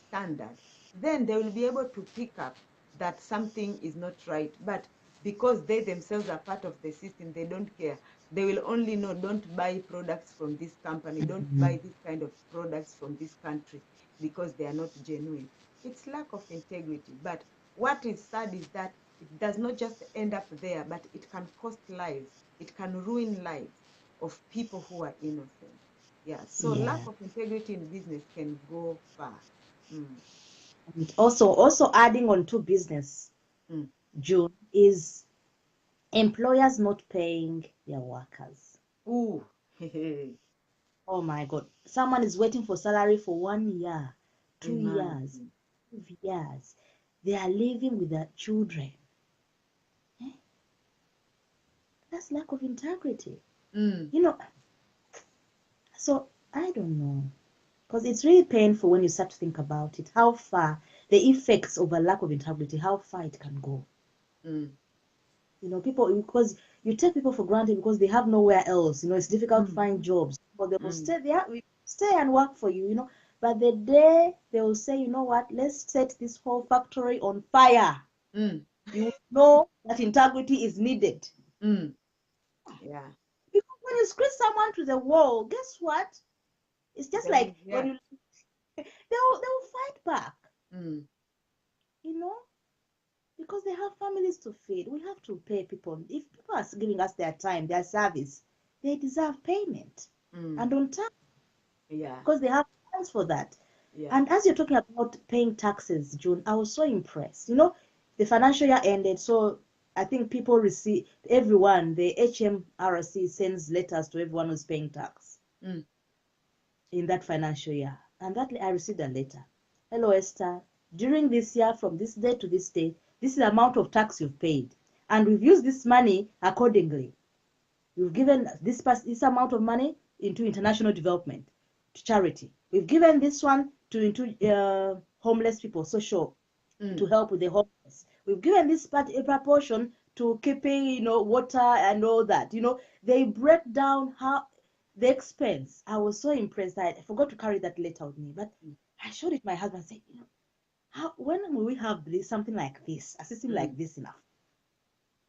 standard, then they will be able to pick up that something is not right. But because they themselves are part of the system, they don't care. They will only know, don't buy products from this company, don't buy this kind of products from this country, because they are not genuine. It's lack of integrity. But what is sad is that it does not just end up there, but it can cost lives. It can ruin lives of people who are innocent. Yeah, so lack of integrity in business can go far. And also adding on to business, June, is employers not paying their workers. Ooh. Oh my God. Someone is waiting for salary for 1 year, 2 years, Imagine. 5 years. They are living with their children. That's lack of integrity. So I don't know. Because it's really painful when you start to think about it, how far the effects of a lack of integrity, how far it can go. People, because you take people for granted because they have nowhere else. It's difficult to find jobs, but they will stay there, stay and work for you. But the day they will say, you know what, let's set this whole factory on fire, you know that integrity is needed. Yeah. Because when you squeeze someone to the wall, guess what? It's just like when you they will fight back. Because they have families to feed. We have to pay people. If people are giving us their time, their service, they deserve payment. And on time. Yeah. Because they have plans for that. Yeah. And as you're talking about paying taxes, June, I was so impressed. The financial year ended, so I think people receive, everyone, the HMRC sends letters to everyone who's paying tax in that financial year. And that I received a letter. Hello, Esther. During this year, from this day to this day, this is the amount of tax you've paid. And we've used this money accordingly. We've given this amount of money into international development, to charity. We've given this one into homeless people, social, to help with the homeless. We've given this proportion to keeping, water and all that. They break down how the expense. I was so impressed. I forgot to carry that letter with me, but I showed it to my husband and said, when will we have something like this, a system like this enough?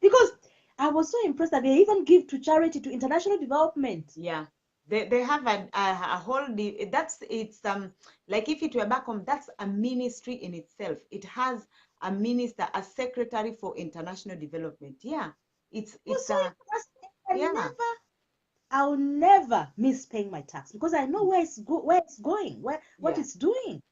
Because I was so impressed that they even give to charity, to international development. Yeah. They have a whole, it's like if it were back home, that's a ministry in itself. It has a minister, a secretary for international development. Yeah. It's so I'll never miss paying my tax because I know where it's going, what it's doing.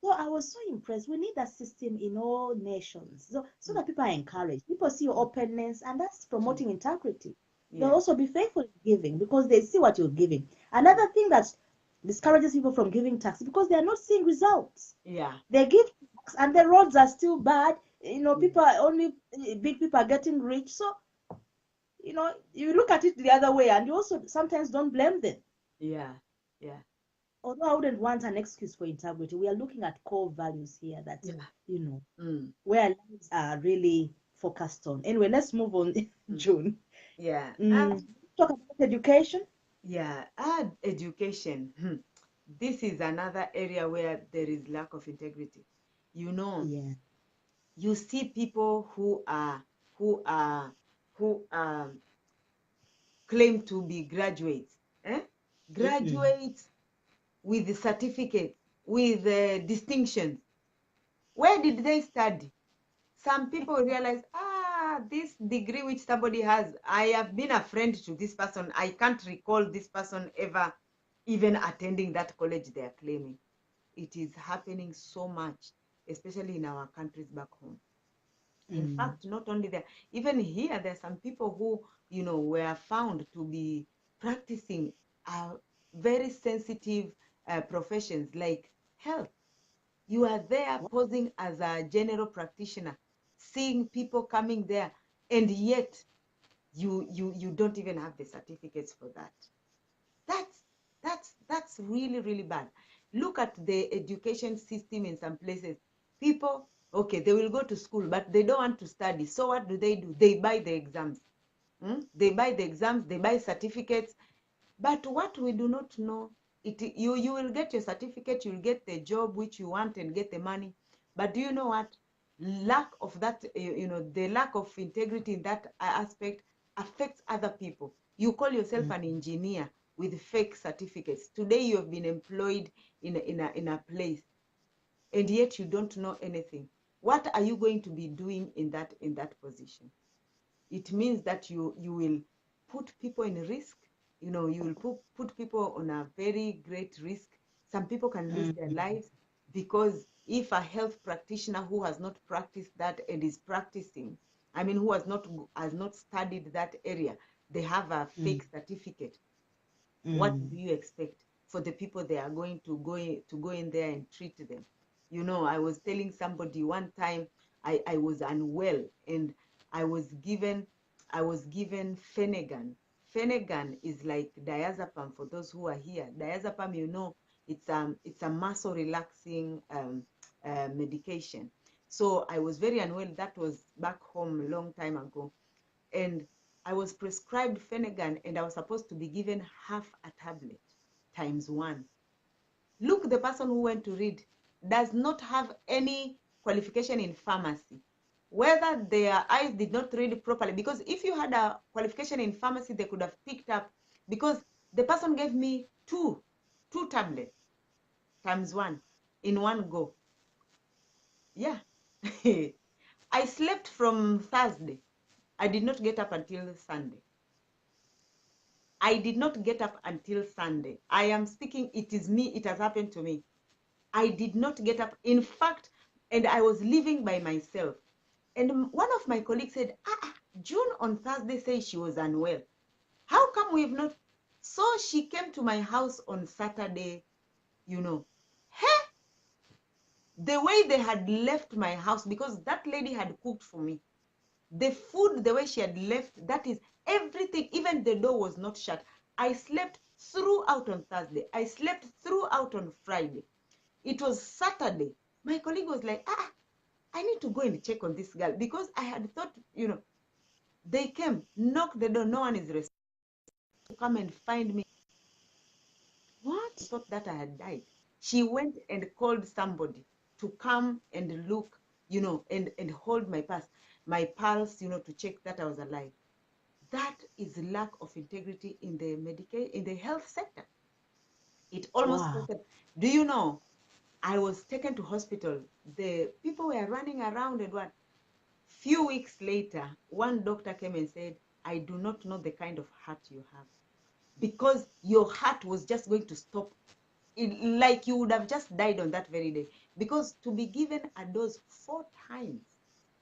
So I was so impressed. We need that system in all nations, so that people are encouraged. People see your openness, and that's promoting integrity. They'll also be faithful in giving because they see what you're giving. Another thing that discourages people from giving tax because they are not seeing results. Yeah. They give tax and the roads are still bad. People are only big people are getting rich. So you look at it the other way, and you also sometimes don't blame them. Yeah. Yeah. Although I wouldn't want an excuse for integrity, we are looking at core values here that, Yeah. where lives are really focused on. Anyway, let's move on, June. Yeah. Talk about education. Yeah. Education. This is another area where there is lack of integrity. Yeah. You see people who claim to be graduates, graduates with certificates, with distinctions. Where did they study? Some people realize, this degree which somebody has, I have been a friend to this person. I can't recall this person ever even attending that college they are claiming. It is happening so much, especially in our countries back home. In fact, not only there, even here, there are some people who, were found to be practicing very sensitive professions like health. You are there posing as a general practitioner, seeing people coming there, and yet you don't even have the certificates for that. That's really, really bad. Look at the education system in some places. People, okay, they will go to school, but they don't want to study. So what do? They buy the exams. They buy the exams, they buy certificates. But what we do not know, you will get your certificate, you'll get the job which you want and get the money. But do you know what? Lack of that, the lack of integrity in that aspect affects other people. You call yourself an engineer with fake certificates. Today you have been employed in a place, and yet you don't know anything. What are you going to be doing in that position? It means that you will put people in risk. You will put people on a very great risk. Some people can lose their lives, because if a health practitioner who has not practiced that and is practicing, who has not studied that area, they have a fake certificate. What do you expect for the people they are going to go in there and treat them? I was telling somebody one time, I was unwell, and I was given Phenegan. Phenegan is like diazepam for those who are here. Diazepam, it's a muscle relaxing medication. So I was very unwell. That was back home a long time ago. And I was prescribed Phenegan, and I was supposed to be given half a tablet times 1. Look, the person who went to read does not have any qualification in pharmacy. Whether their eyes did not read properly, because if you had a qualification in pharmacy, they could have picked up, because the person gave me two tablets times 1 in one go. Yeah. I slept from Thursday. I did not get up until Sunday. I did not get up until Sunday. I am speaking, it is me, it has happened to me. I did not get up. In fact, and I was living by myself. And one of my colleagues said, June on Thursday said she was unwell. How come we have not? So she came to my house on Saturday, Hey, the way they had left my house, because that lady had cooked for me. The food, the way she had left, that is everything, even the door was not shut. I slept throughout on Thursday. I slept throughout on Friday. It was Saturday. My colleague was like, I need to go and check on this girl, because I had thought, they came, knocked the door, no one is responding, to come and find me. What? I thought that I had died. She went and called somebody to come and look, and hold my pulse, to check that I was alive. That is lack of integrity in the health sector. It almost started. Do you know? I was taken to hospital. The people were running around, and what? Few weeks later, one doctor came and said, I do not know the kind of heart you have, because your heart was just going to stop. Like you would have just died on that very day, because to be given a dose 4 times,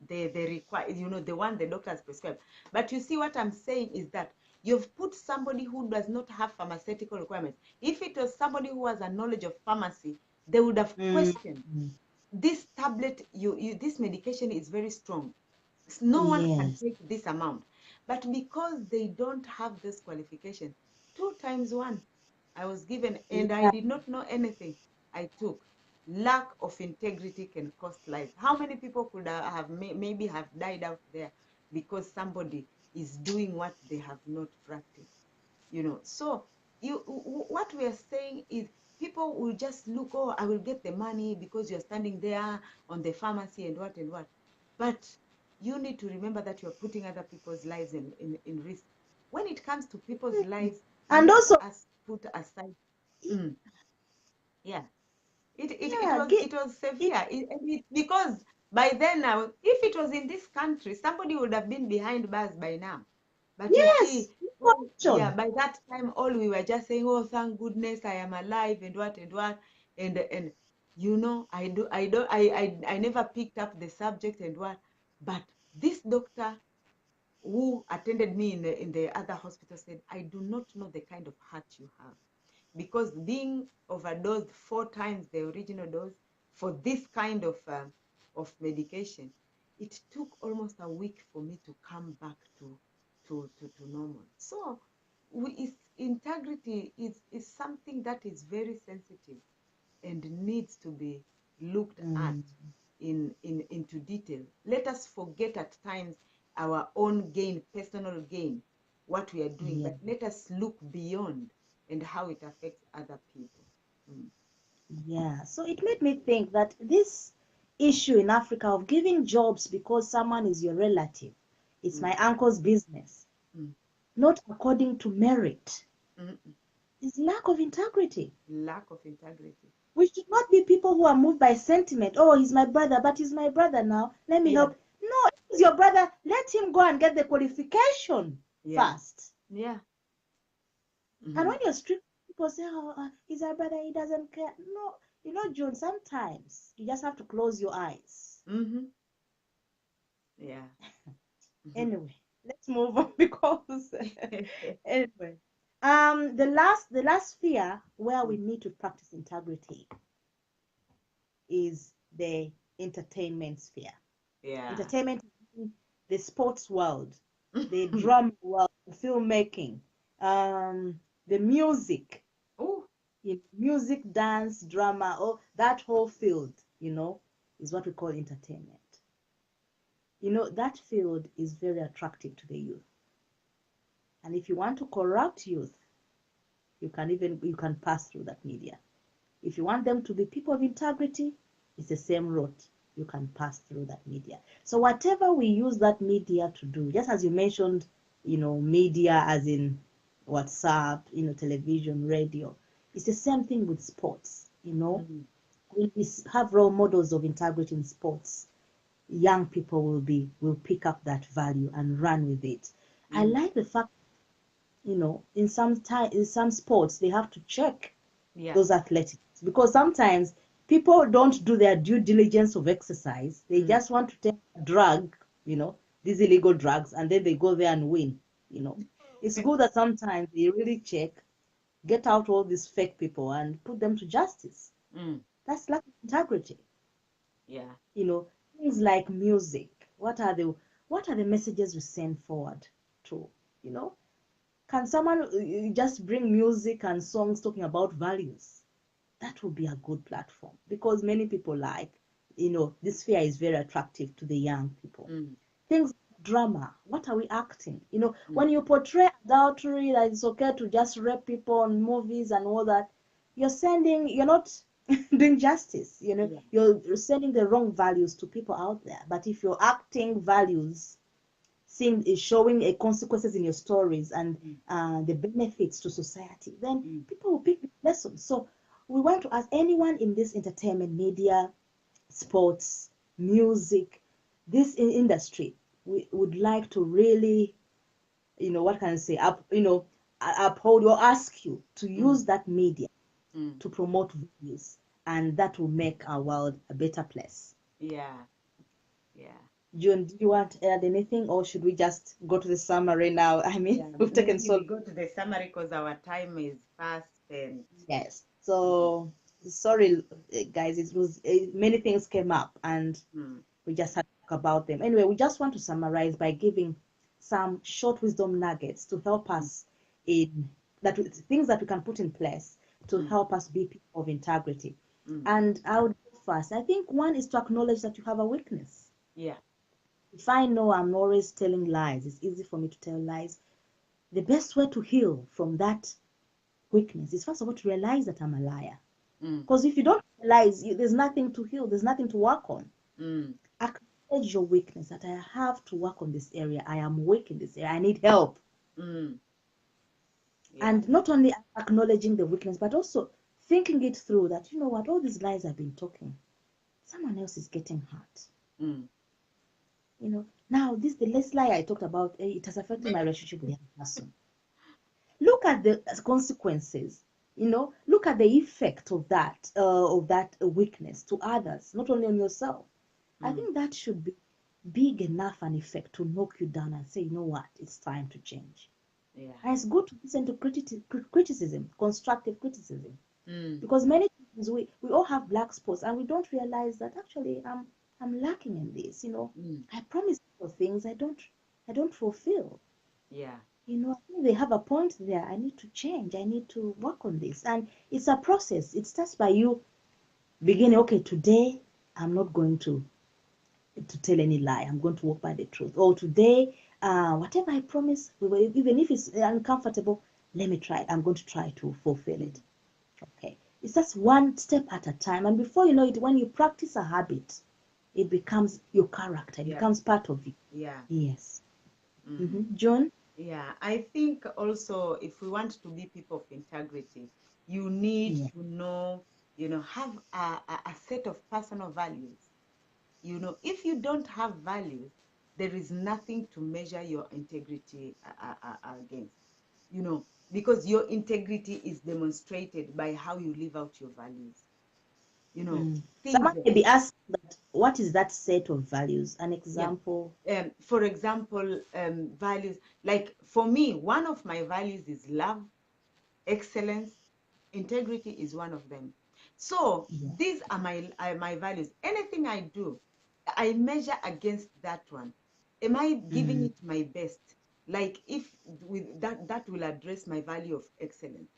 they require, the one the doctor has prescribed. But you see, what I'm saying is that you've put somebody who does not have pharmaceutical requirements. If it was somebody who has a knowledge of pharmacy, they would have questioned, this tablet, this medication is very strong. No one can take this amount. But because they don't have this qualification, 2 times 1, I was given, and I Yeah. did not know anything. I took. Lack of integrity can cost lives. How many people could have maybe have died out there because somebody is doing what they have not practiced? So what we are saying is people will just look, oh, I will get the money because you're standing there on the pharmacy and what and what. But you need to remember that you're putting other people's lives in risk. When it comes to people's lives, And let also, us put aside. Mm, yeah, yeah, it was severe. Because by then now, if it was in this country, somebody would have been behind bars by now. But you yes, see, option. by that time, all we were just saying, oh, thank goodness I am alive and what and what. And I never picked up the subject and what. But this doctor who attended me in the other hospital said, I do not know the kind of heart you have. Because being overdosed 4 times the original dose for this kind of medication, it took almost a week for me to come back to normal. So integrity is something that is very sensitive and needs to be looked at into detail. Let us forget at times our own gain, personal gain, what we are doing, Yeah. but let us look beyond and how it affects other people. Mm. Yeah, so it made me think that this issue in Africa of giving jobs because someone is your relative, it's Mm. my uncle's business, Mm. not according to merit, Mm. is lack of integrity. Lack of integrity. We should not be people who are moved by sentiment. Oh, he's my brother, but he's my brother now. Let me Yeah, help. No, he's your brother. Let him go and get the qualification yeah, first. yeah. And Mm-hmm. when you're strict, people say, oh, he's our brother, he doesn't care. No, June, sometimes you just have to close your eyes. Mm-hmm. Yeah. Mm-hmm. Anyway, let's move on because anyway. The last sphere where we need to practice integrity is the entertainment sphere. Yeah. Entertainment, the sports world, the drama world, filmmaking, the music, Oh, music, dance, drama, that whole field, is what we call entertainment. That field is very attractive to the youth. And if you want to corrupt youth, you can pass through that media. If you want them to be people of integrity, it's the same route. You can pass through that media. So whatever we use that media to do, just as you mentioned, media as in WhatsApp, television, radio, it's the same thing with sports. mm-hmm. When we have role models of integrity in sports, young people will pick up that value and run with it. I like the fact, in some sports they have to check Yeah. those athletics because sometimes people don't do their due diligence of exercise. They just want to take a drug, these illegal drugs, and then they go there and win. It's good that sometimes they really check, get out all these fake people and put them to justice. Mm. That's lack of integrity. Yeah. Things like music. What are the messages we send forward to? You know, can someone just bring music and songs talking about values? That would be a good platform because many people this sphere is very attractive to the young people. Mm. Things like drama. What are we acting? Mm. When you portray adultery, that it's okay to just rape people on movies and all that, you're not doing justice. Yeah. You're sending the wrong values to people out there. But if you're acting values, showing consequences in your stories and the benefits to society, then people will pick the lessons. So we want to ask anyone in this entertainment, media, sports, music, this industry, we would like to really, what can I say, uphold or ask you to use that media Mm. to promote values, and that will make our world a better place. Yeah. Yeah. June, do you want to add anything, or should we just go to the summary now? I mean, Yeah. we've taken Maybe so we go to the summary because our time is fast spent. yes. So sorry, guys. It was many things came up, and Mm. we just had to talk about them. Anyway, we just want to summarize by giving some short wisdom nuggets to help us in that things that we can put in place to help us be people of integrity. And I would go first. I think one is to acknowledge that you have a weakness. Yeah. If I know I'm always telling lies, it's easy for me to tell lies. The best way to heal from that weakness is first of all to realize that I'm a liar. Because if you don't realize, there's nothing to heal, there's nothing to work on. Acknowledge your weakness, that I have to work on this area. I am weak in this area. I need help. Yeah. And not only acknowledging the weakness, but also thinking it through that, you know what, all these lies I've been talking, someone else is getting hurt. You know, now this the last lie I talked about, it has affected my relationship with the other person. Look at the consequences. You know, look at the effect of that weakness to others, not only on yourself. I think that should be big enough an effect to knock you down and say, you know what, it's time to change. Yeah. And it's good to listen to criticism, constructive criticism, because many times we all have black spots and we don't realize that actually I'm lacking in this. You know, I promise for things I don't fulfill. Yeah. You know, I think they have a point there. I need to change. I need to work on this, and it's a process. It starts by you beginning. Okay, today I'm not going to tell any lie. I'm going to walk by the truth. Or today, whatever I promise, even if it's uncomfortable, let me try. I'm going to try to fulfill it. Okay, it's just one step at a time, and before you know it, when you practice a habit, it becomes your character. It becomes part of you. Yeah. Yes. John? Yeah, I think also if we want to be people of integrity, you need to know, have a set of personal values. If you don't have values, there is nothing to measure your integrity against, because your integrity is demonstrated by how you live out your values. Things Someone may be asking that, what is that set of values? An example? For example, values, like for me, one of my values is love, excellence, integrity is one of them. So these are my values. Anything I do, I measure against that one. Am I giving it my best? Like if with that will address my value of excellence.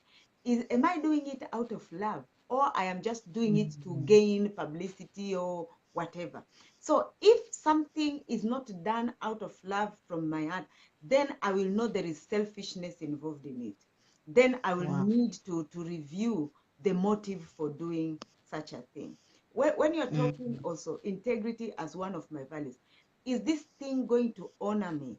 Am I doing it out of love, or I am just doing it to gain publicity or whatever? So if something is not done out of love from my heart, then I will know there is selfishness involved in it. Then I will need to review the motive for doing such a thing. When you're talking also integrity as one of my values, is this thing going to honor me?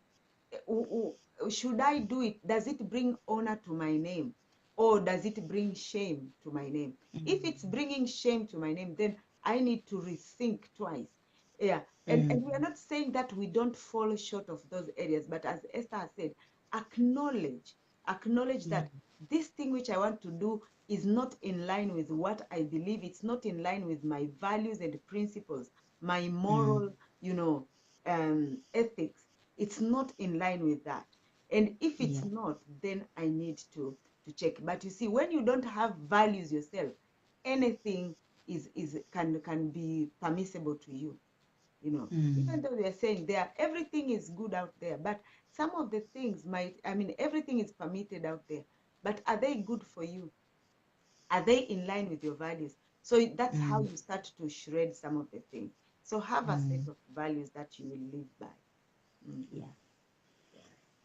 Should I do it? Does it bring honor to my name? Or does it bring shame to my name? If it's bringing shame to my name, then I need to rethink twice. Yeah. And we are not saying that we don't fall short of those areas, but as Esther has said, acknowledge that this thing which I want to do is not in line with what I believe. It's not in line with my values and principles, my moral, ethics. It's not in line with that. And if it's not, then I need to check. But you see, when you don't have values yourself, anything can be permissible to you. Even though they're saying everything is good out there, but some of the things everything is permitted out there, but are they good for you? Are they in line with your values? So that's how you start to shred some of the things. So have a set of values that you will live by.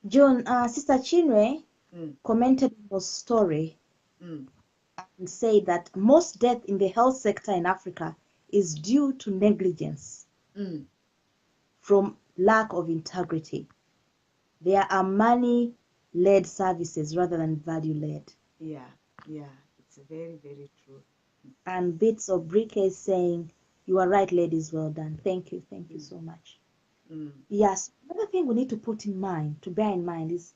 John, Sister Chinwe Mm. commented on your story Mm. and said that most death in the health sector in Africa is due to negligence from lack of integrity. There are money-led services rather than value-led. Yeah, it's very, very true. And Bits of Brick is saying, you are right, ladies, well done. Thank you so much. Yes, another thing we need to bear in mind is,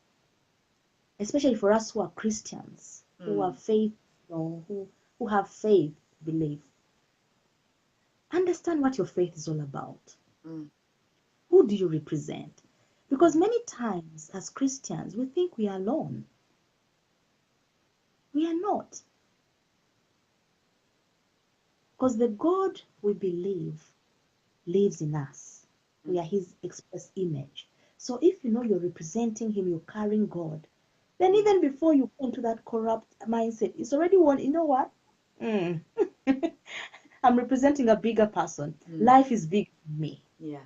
especially for us who are Christians, who are faith, who have faith, belief. Understand what your faith is all about. Who do you represent? Because many times as Christians, we think we are alone. We are not. Because the God we believe lives in us. We are his express image. So if you know you're representing him, you're carrying God, then even before you go into that corrupt mindset, it's already one, you know what? Mm. I'm representing a bigger person. Life is bigger than me. Yeah.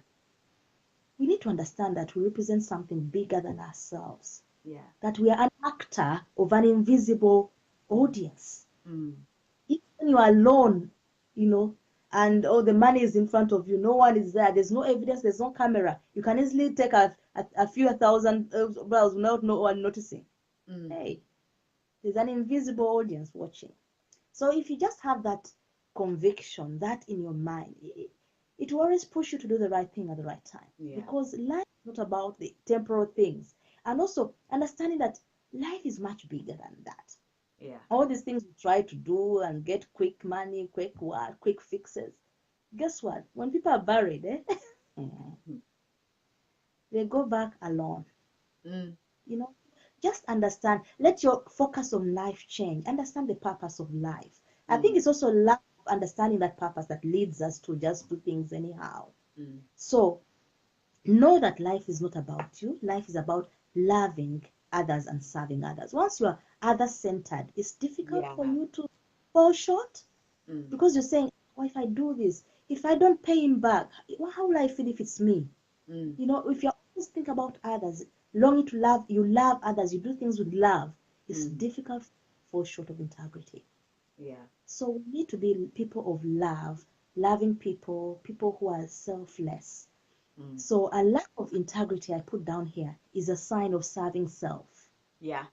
We need to understand that we represent something bigger than ourselves. Yeah. That we are an actor of an invisible audience. Even when you are alone, you know, and all the money is in front of you, no one is there, there's no evidence, there's no camera, you can easily take a few thousand bells without no one noticing. Hey, there's an invisible audience watching. So if you just have that conviction, that in your mind, it will always push you to do the right thing at the right time. Yeah. Because life is not about the temporal things. And also understanding that life is much bigger than that. Yeah. All these things we try to do and get quick money, quick work, quick fixes. Guess what? When people are buried, they go back alone. You know, just understand. Let your focus on life change. Understand the purpose of life. I think it's also lack of understanding that purpose that leads us to just do things anyhow. So know that life is not about you. Life is about loving others and serving others. Once you are other-centered, it's difficult for you to fall short because you're saying, "Oh, if I do this, if I don't pay him back, how will I feel if it's me?" You know, if you always think about others, longing to love, you love others, you do things with love, it's difficult to fall short of integrity. Yeah. So we need to be people of love, loving people, people who are selfless. So a lack of integrity, I put down here, is a sign of serving self. Yeah.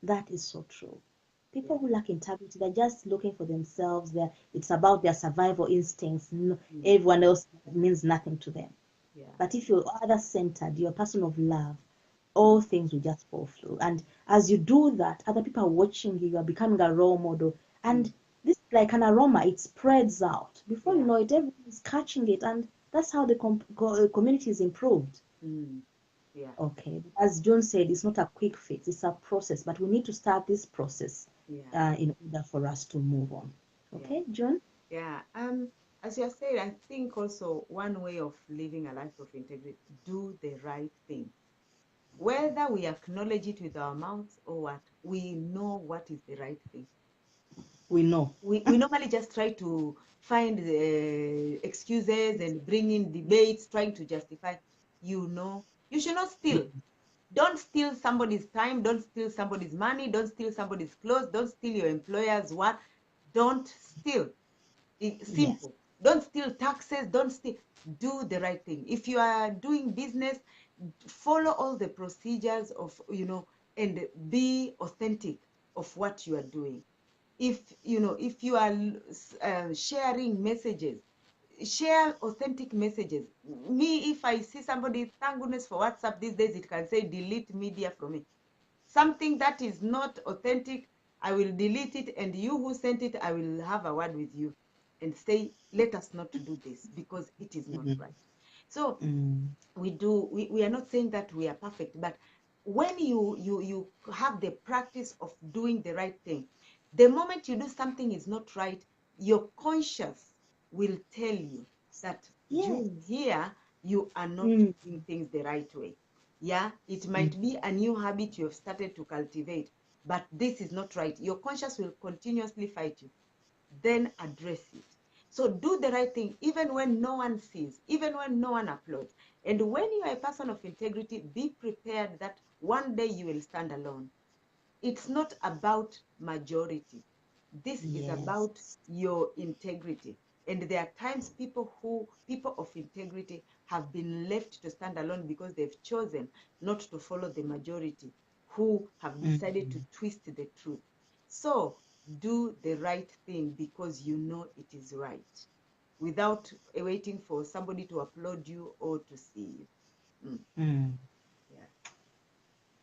That is so true. People who lack integrity, they're just looking for themselves. It's about their survival instincts. Everyone else means nothing to them. Yeah. But if you're other-centered, you're a person of love, all things will just fall through. And as you do that, other people are watching you, you are becoming a role model. And this is like an aroma, it spreads out. Before you know it, everyone is catching it. And that's how the community is improved. Yeah. Okay. As John said, it's not a quick fix, it's a process. But we need to start this process in order for us to move on. Okay, John? Yeah. As you said, I think also one way of living a life of integrity, do the right thing. Whether we acknowledge it with our mouths or what, we know what is the right thing. We know. We normally just try to find excuses and bring in debates, trying to justify. You know, you should not steal. Don't steal somebody's time. Don't steal somebody's money. Don't steal somebody's clothes. Don't steal your employer's work. Don't steal. Simple. Yes. Don't steal taxes. Don't steal. Do the right thing. If you are doing business, follow all the procedures of, and be authentic of what you are doing. If you are sharing messages, share authentic messages. Me, if I see somebody, thank goodness for WhatsApp these days, it can say delete media from me. Something that is not authentic, I will delete it, and you who sent it, I will have a word with you and say, let us not do this because it is not right. So we are not saying that we are perfect, but when you have the practice of doing the right thing, the moment you do something is not right, your conscience will tell you that, June, here you are not doing things the right way. Yeah, it might be a new habit you have started to cultivate, but this is not right. Your conscience will continuously fight you. Then address it. So do the right thing, even when no one sees, even when no one applauds. And when you are a person of integrity, be prepared that one day you will stand alone. It's not about majority. This is about your integrity. And there are times people of integrity have been left to stand alone because they've chosen not to follow the majority who have decided to twist the truth. So do the right thing because you know it is right, without waiting for somebody to applaud you or to see you. Yeah.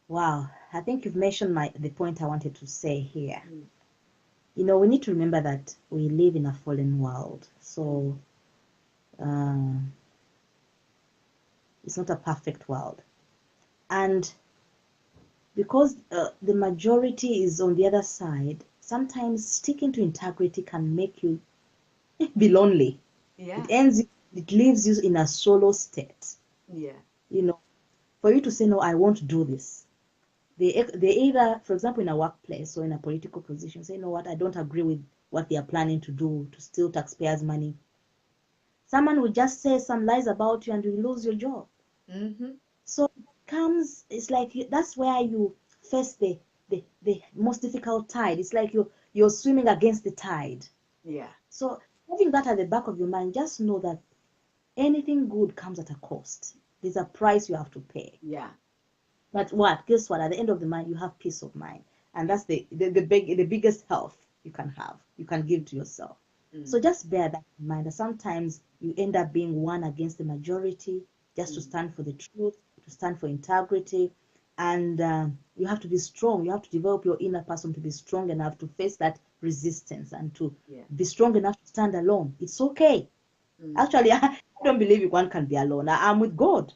Wow, I think you've mentioned the point I wanted to say here. You know, we need to remember that we live in a fallen world, so it's not a perfect world. And because the majority is on the other side, sometimes sticking to integrity can make you be lonely. Yeah. It leaves you in a solo state. Yeah. you know, for you to say, no, I won't do this. They either, for example, in a workplace or in a political position, say, you know what, I don't agree with what they are planning to do to steal taxpayers' money. Someone will just say some lies about you and you lose your job. Mm-hmm. So it's like that's where you face the most difficult tide. It's like you're swimming against the tide. Yeah. So having that at the back of your mind, just know that anything good comes at a cost. There's a price you have to pay. Yeah. But what? Guess what? At the end of the month, you have peace of mind, and that's the biggest health you can have. You can give to yourself. So just bear that in mind. That sometimes you end up being one against the majority, just to stand for the truth, to stand for integrity, and you have to be strong. You have to develop your inner person to be strong enough to face that resistance and to Yeah. be strong enough to stand alone. It's okay. Actually, I don't believe one can be alone. I'm with God.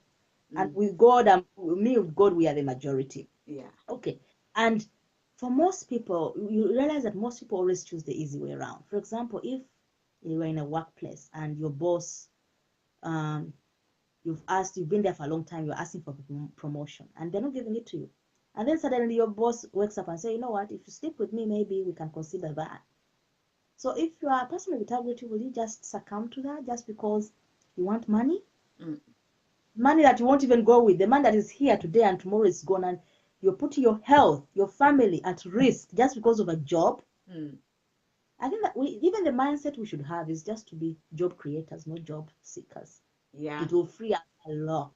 And with God, me with God, we are the majority. Yeah. Okay. And for most people, you realize that most people always choose the easy way around. For example, if you were in a workplace and your boss, um, you've been there for a long time, you're asking for promotion, and they're not giving it to you. And then suddenly your boss wakes up and say, you know what, if you sleep with me, maybe we can consider that. So if you are a person of integrity, will you just succumb to that just because you want money? Money that you won't even go with, the money that is here today and tomorrow is gone, and you're putting your health, your family at risk just because of a job. I think that even the mindset we should have is just to be job creators, not job seekers. Yeah. It will free us a lot,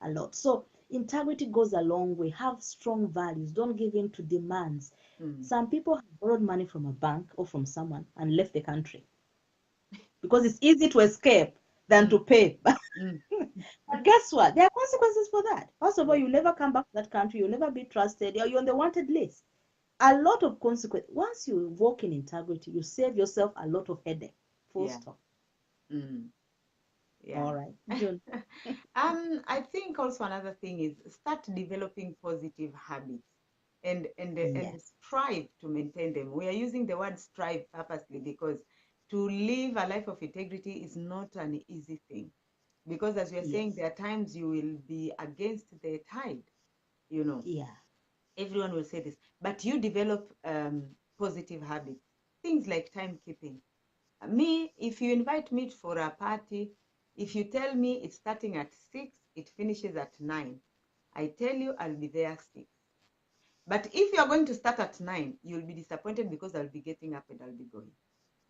a lot. So integrity goes a long way. Have strong values. Don't give in to demands. Some people have borrowed money from a bank or from someone and left the country because it's easy to escape than to pay. But guess what? There are consequences for that. First of all, you'll never come back to that country. You'll never be trusted. You're on the wanted list. A lot of consequences. Once you walk in integrity, you save yourself a lot of headache. Full Yeah. stop. Yeah. All right, June. I think also another thing is start developing positive habits and Yes. strive to maintain them. We are using the word strive purposely because to live a life of integrity is not an easy thing. Because as we are saying, Yes. there are times you will be against the tide, you know. Yeah. Everyone will say this, but you develop positive habits, things like timekeeping. Me, if you invite me for a party, if you tell me it's starting at 6, it finishes at 9, I tell you I'll be there 6. But if you're going to start at 9, you'll be disappointed because I'll be getting up and I'll be going.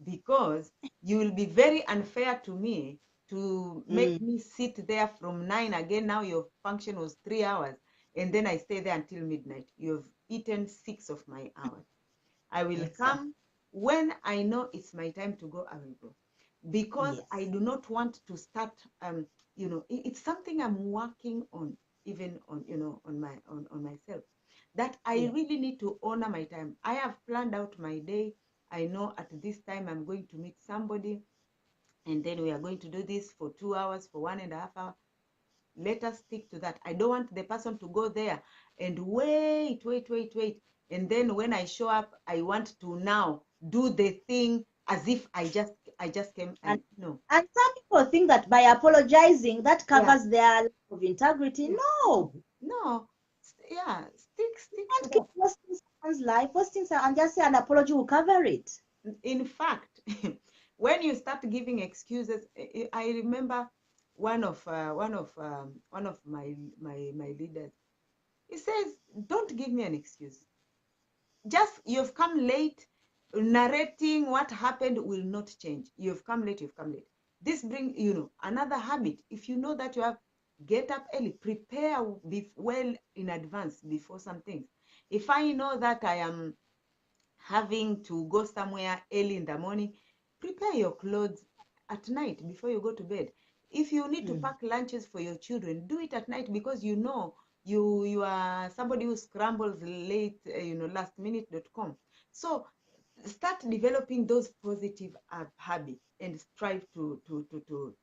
Because you will be very unfair to me to make me sit there from 9 again. Now your function was 3 hours, and then I stay there until midnight. You've eaten 6 of my hours. I will Exactly. come when I know it's my time to go. I will go, because I Yes. do not want to start. It's something I'm working on, even on on myself. That I Yeah. really need to honor my time. I have planned out my day. I know at this time I'm going to meet somebody, and then we are going to do this for 2 hours, for 1.5 hours. Let us stick to that. I don't want the person to go there and wait. And then when I show up, I want to now do the thing as if I just came. And I no. and some people think that by apologizing that Yeah. covers their lack of integrity. Yeah. No. No. Yeah. Stick to And keep that. wasting someone's life, and just say an apology will cover it. In fact, when you start giving excuses, I remember one of my leaders. He says, "Don't give me an excuse. Just you've come late. Narrating what happened will not change. You've come late. You've come late. This bring another habit. If you know that you have, get up early. Prepare well in advance before some things. If I know that I am having to go somewhere early in the morning, prepare your clothes at night before you go to bed. If you need to pack lunches for your children, do it at night, because you are somebody who scrambles late, lastminute.com. So start developing those positive habits and strive to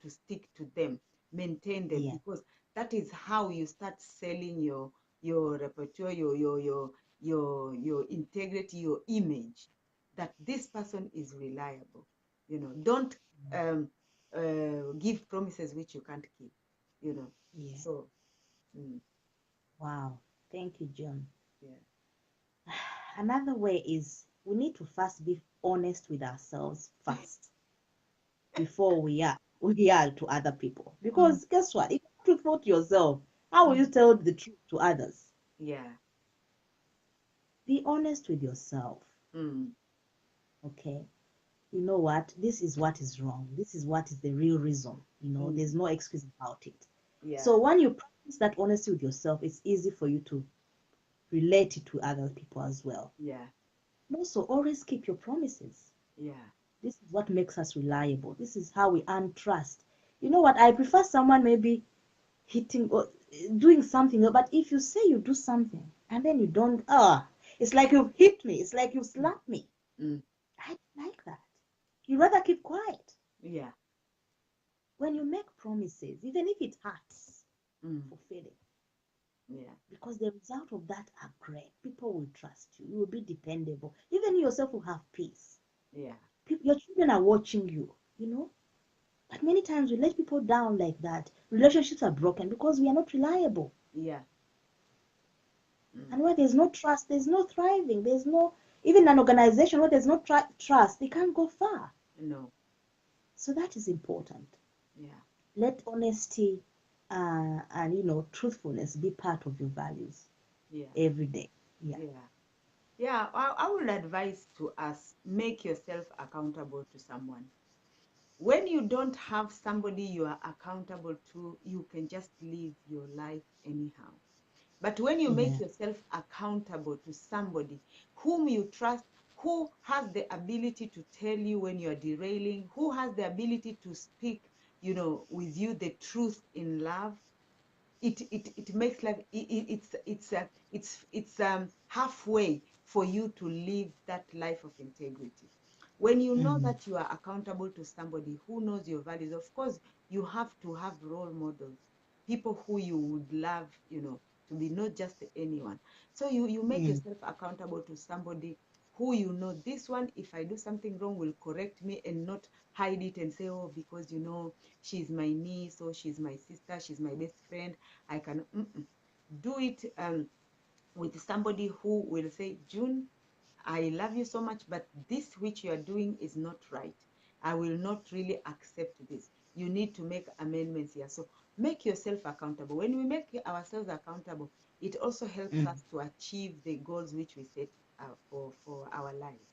stick to them, maintain them, Yeah. because that is how you start selling your repertoire, your integrity, your image, that this person is reliable. Don't give promises which you can't keep. Yeah. So Mm. Wow. Thank you, John. Yeah. Another way is we need to first be honest with ourselves first before we are to other people. Mm. Because guess what? If you're truthful to yourself, how will you Mm. tell the truth to others? Yeah. Be honest with yourself. Mm. Okay. You know what? This is what is wrong. This is what is the real reason. There's Mm. no excuse about it. Yeah. So when you practice that honesty with yourself, it's easy for you to relate it to other people as well. Yeah. And also, always keep your promises. Yeah. This is what makes us reliable. This is how we earn trust. You know what? I prefer someone maybe hitting or doing something, but if you say you do something and then you don't, it's like you've hit me. It's like you've Mm. slapped me. Mm. I don't like that. You rather keep quiet. Yeah. When you make promises, even if it hurts, Mm. fulfill it. Yeah. Because the result of that are great. People will trust you. You will be dependable. Even you yourself will have peace. Yeah. Your children are watching you. But many times we let people down like that. Relationships are broken because we are not reliable. Yeah. Mm. And where there's no trust, there's no thriving. There's no, even an organization where there's no trust, they can't go far. No. So that is important. Yeah. Let honesty and truthfulness be part of your values Yeah. every day. Yeah. Yeah. Yeah. I would advise to us, make yourself accountable to someone. When you don't have somebody you are accountable to, you can just live your life anyhow. But when you make Yeah. yourself accountable to somebody whom you trust, who has the ability to tell you when you're derailing, who has the ability to speak, with you the truth in love, it makes life, it's halfway for you to live that life of integrity. When you know Mm. that you are accountable to somebody who knows your values, of course you have to have role models, people who you would love, to be, not just anyone. So you make Mm. yourself accountable to somebody who, this one, if I do something wrong, will correct me and not hide it and say, oh, because she's my niece, or she's my sister, she's my best friend, I can do it with somebody who will say, June, I love you so much, but this which you are doing is not right. I will not really accept this. You need to make amendments here. So make yourself accountable. When we make ourselves accountable, it also helps Mm. us to achieve the goals which we set for our lives,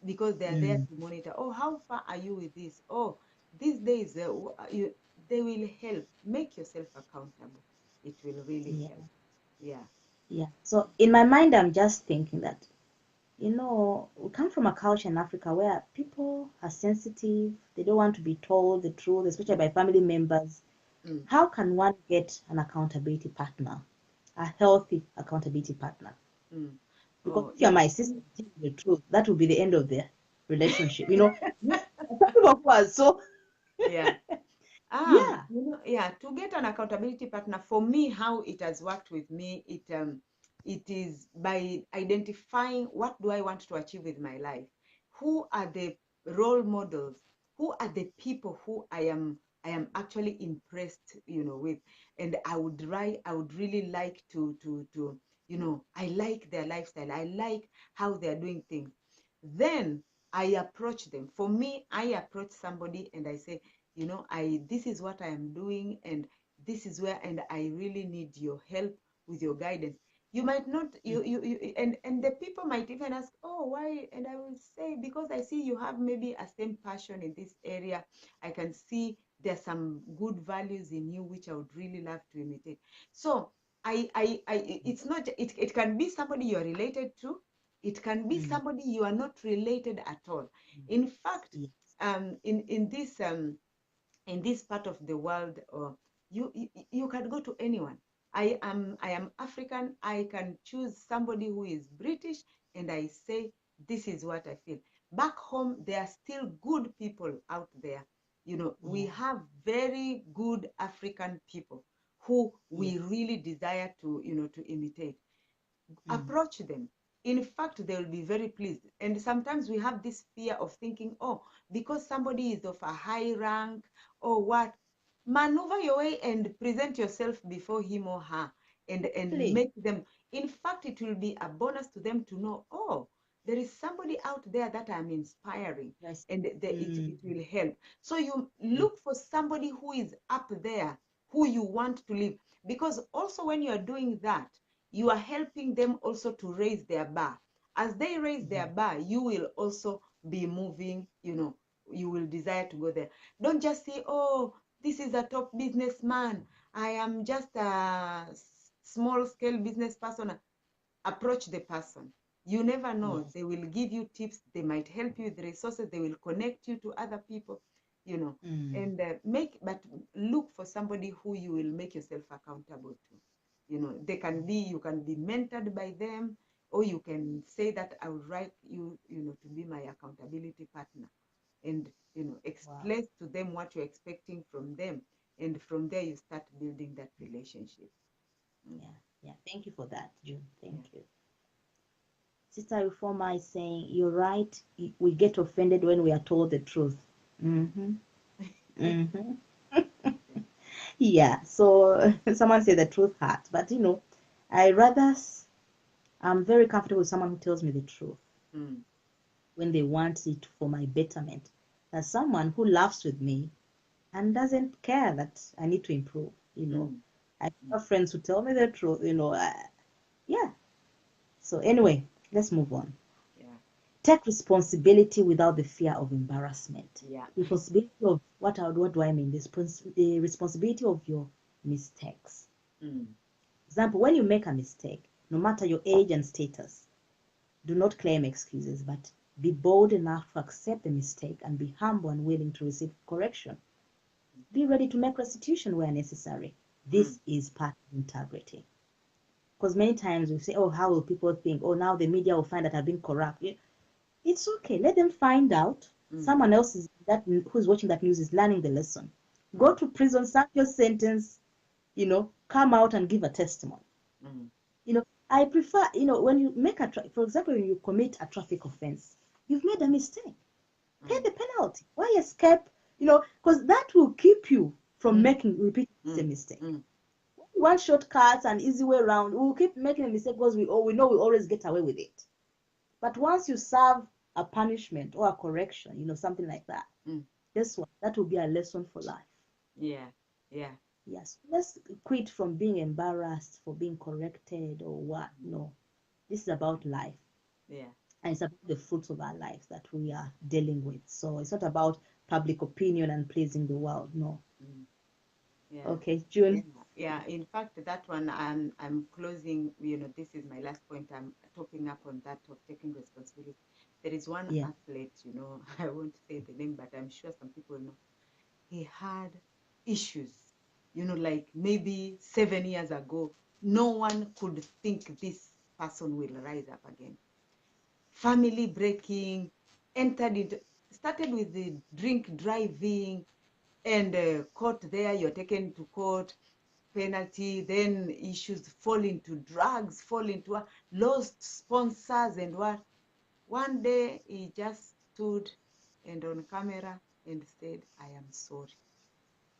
because they're there Mm. to monitor. Oh, how far are you with this? Oh, these days, they will help. Make yourself accountable. It will really Yeah. help. Yeah. Yeah. So in my mind, I'm just thinking that, we come from a culture in Africa where people are sensitive. They don't want to be told the truth, especially Mm, by family members. mm, How can one get an accountability partner, a healthy accountability partner? mm. Because Oh, if you're my sister, tell me the truth, that will be the end of the relationship. Some people who are so, yeah. yeah, Yeah, to get an accountability partner, for me, how it has worked with me, it is by identifying what do I want to achieve with my life. Who are the role models? Who are the people who I am actually impressed, with, and I would really like to, I like their lifestyle. I like how they are doing things. Then I approach them. For me, I approach somebody and I say, this is what I am doing, and this is where, and I really need your help with your guidance. You might not, and the people might even ask, oh, why? And I will say, because I see you have maybe a same passion in this area. I can see there's some good values in you which I would really love to imitate. So it's not, it can be somebody you are related to. It can be mm, somebody you are not related at all. In fact, yes, in this part of the world, you can go to anyone. I am African. I can choose somebody who is British, and I say, this is what I feel. Back home, there are still good people out there. We yeah, have very good African people who we yes, really desire to imitate. mm, Approach them. In fact, they will be very pleased. And sometimes we have this fear of thinking, oh, because somebody is of a high rank or what, maneuver your way and present yourself before him or her, and Please. make them. In fact, it will be a bonus to them to know, oh, there is somebody out there that I'm inspiring, Yes. and it Mm. will help. So you look for somebody who is up there, who you want to live, because also when you are doing that, you are helping them also to raise their bar. As they raise their bar, you will also be moving, you will desire to go there. Don't just say, oh, this is a top businessman, I am just a small scale business person. Approach the person. You never know. Yes. They will give you tips. They might help you with resources. They will connect you to other people, Mm. and but look for somebody who you will make yourself accountable to. You can be mentored by them, or you can say that I would like you, to be my accountability partner, and Wow. express to them what you're expecting from them, and from there you start building that relationship. Yeah. Yeah. Thank you for that, June. Yeah. Thank you. Sister Reformer is saying, you're right. We get offended when we are told the truth. Mm-hmm. Mm-hmm. Yeah. So someone said the truth hurts, but I'm very comfortable with someone who tells me the truth Mm, when they want it for my betterment. There's someone who laughs with me and doesn't care that I need to improve. mm, I mm. have friends who tell me the truth. Yeah. So anyway, let's move on. Yeah. Take responsibility without the fear of embarrassment. Yeah. Responsibility of what do I mean? The responsibility of your mistakes. Mm, Example, when you make a mistake, no matter your age and status, do not claim excuses, but be bold enough to accept the mistake and be humble and willing to receive correction. Be ready to make restitution where necessary. mm, This is part of integrity. Because many times we say, oh, how will people think? Oh, now the media will find that I've been corrupt. It's okay. Let them find out. mm, Someone else who's watching that news is learning the lesson. Go mm, to prison, serve your sentence, come out and give a testimony. mm, I prefer, when you make for example, when you commit a traffic offense, you've made a mistake. Pay mm, the penalty. Why escape? Because that will keep you from mm, repeating the mm, same mistake. mm, We want shortcuts and easy way around. We'll keep making a mistake because we know we always get away with it. But once you serve a punishment or a correction, something like that, mm. guess what? That will be a lesson for life. Yeah. Yeah. Yes. Let's quit from being embarrassed for being corrected or what. No. This is about life. Yeah. And it's about the fruits of our lives that we are dealing with. So it's not about public opinion and pleasing the world. No. Mm, yeah. Okay, Yeah. June. Yeah. In fact, that one, I'm closing. This is my last point. I'm topping up on that of taking responsibility. There is one Yeah. athlete, I won't say the name, but I'm sure some people know. He had issues, like maybe 7 years ago. No one could think this person will rise up again. Family breaking, started with the drink driving, and caught there, you're taken to court, penalty, then issues, fall into drugs, fall into lost sponsors, and what. One day he just stood and on camera and said, I am sorry.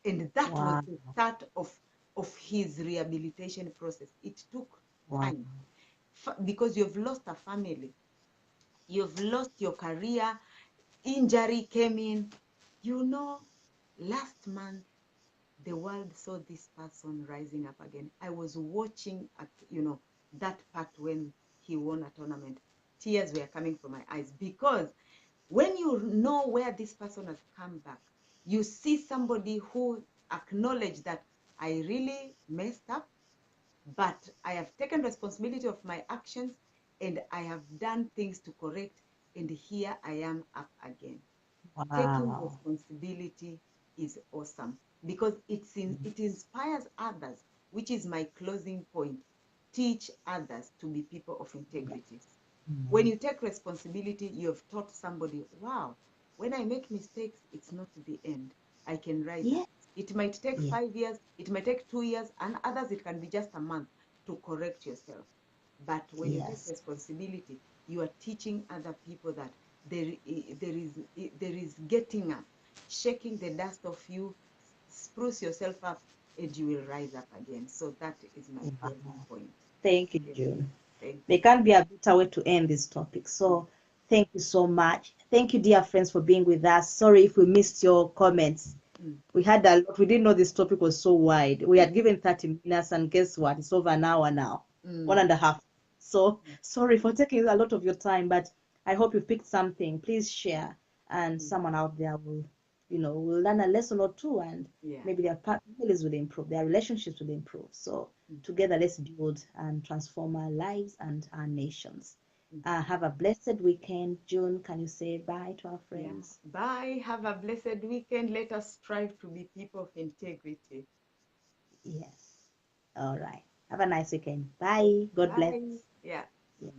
And that was Wow. the start of his rehabilitation process. It took Wow. time, because you've lost a family, you've lost your career, injury came in. Last month, the world saw this person rising up again. I was watching at, that part when he won a tournament. Tears were coming from my eyes, because when you know where this person has come back, you see somebody who acknowledged that I really messed up, but I have taken responsibility of my actions, and I have done things to correct, and here I am up again. Taking Wow. responsibility is awesome, because it inspires others, which is my closing point. Teach others to be people of integrity. When you take responsibility, you have taught somebody, wow, when I make mistakes, it's not the end. I can rise Yeah. up. It might take Yeah. 5 years, it might take 2 years, and others it can be just a month to correct yourself. But when you take Yes. responsibility, you are teaching other people that there is getting up, shaking the dust of you, spruce yourself up and you will rise up again. So that is my Wow. closing point. Thank you, Yes. June. Thank There can't be a better way to end this topic. So thank you so much. Thank you, dear friends, for being with us. Sorry if we missed your comments. Mm. We had a lot. We didn't know this topic was so wide. We had given 30 minutes, and guess what? It's over an hour now, Mm. 1.5. So sorry for taking a lot of your time, but I hope you picked something. Please share, and someone out there will, will learn a lesson or two, and Yeah. maybe their families will improve, their relationships will improve. So together, let's build and transform our lives and our nations. Have a blessed weekend. June, can you say bye to our friends? Yeah. Bye. Have a blessed weekend. Let us strive to be people of integrity. Yes. All right. Have a nice weekend. Bye. God bless. Bye. Yeah. Yeah.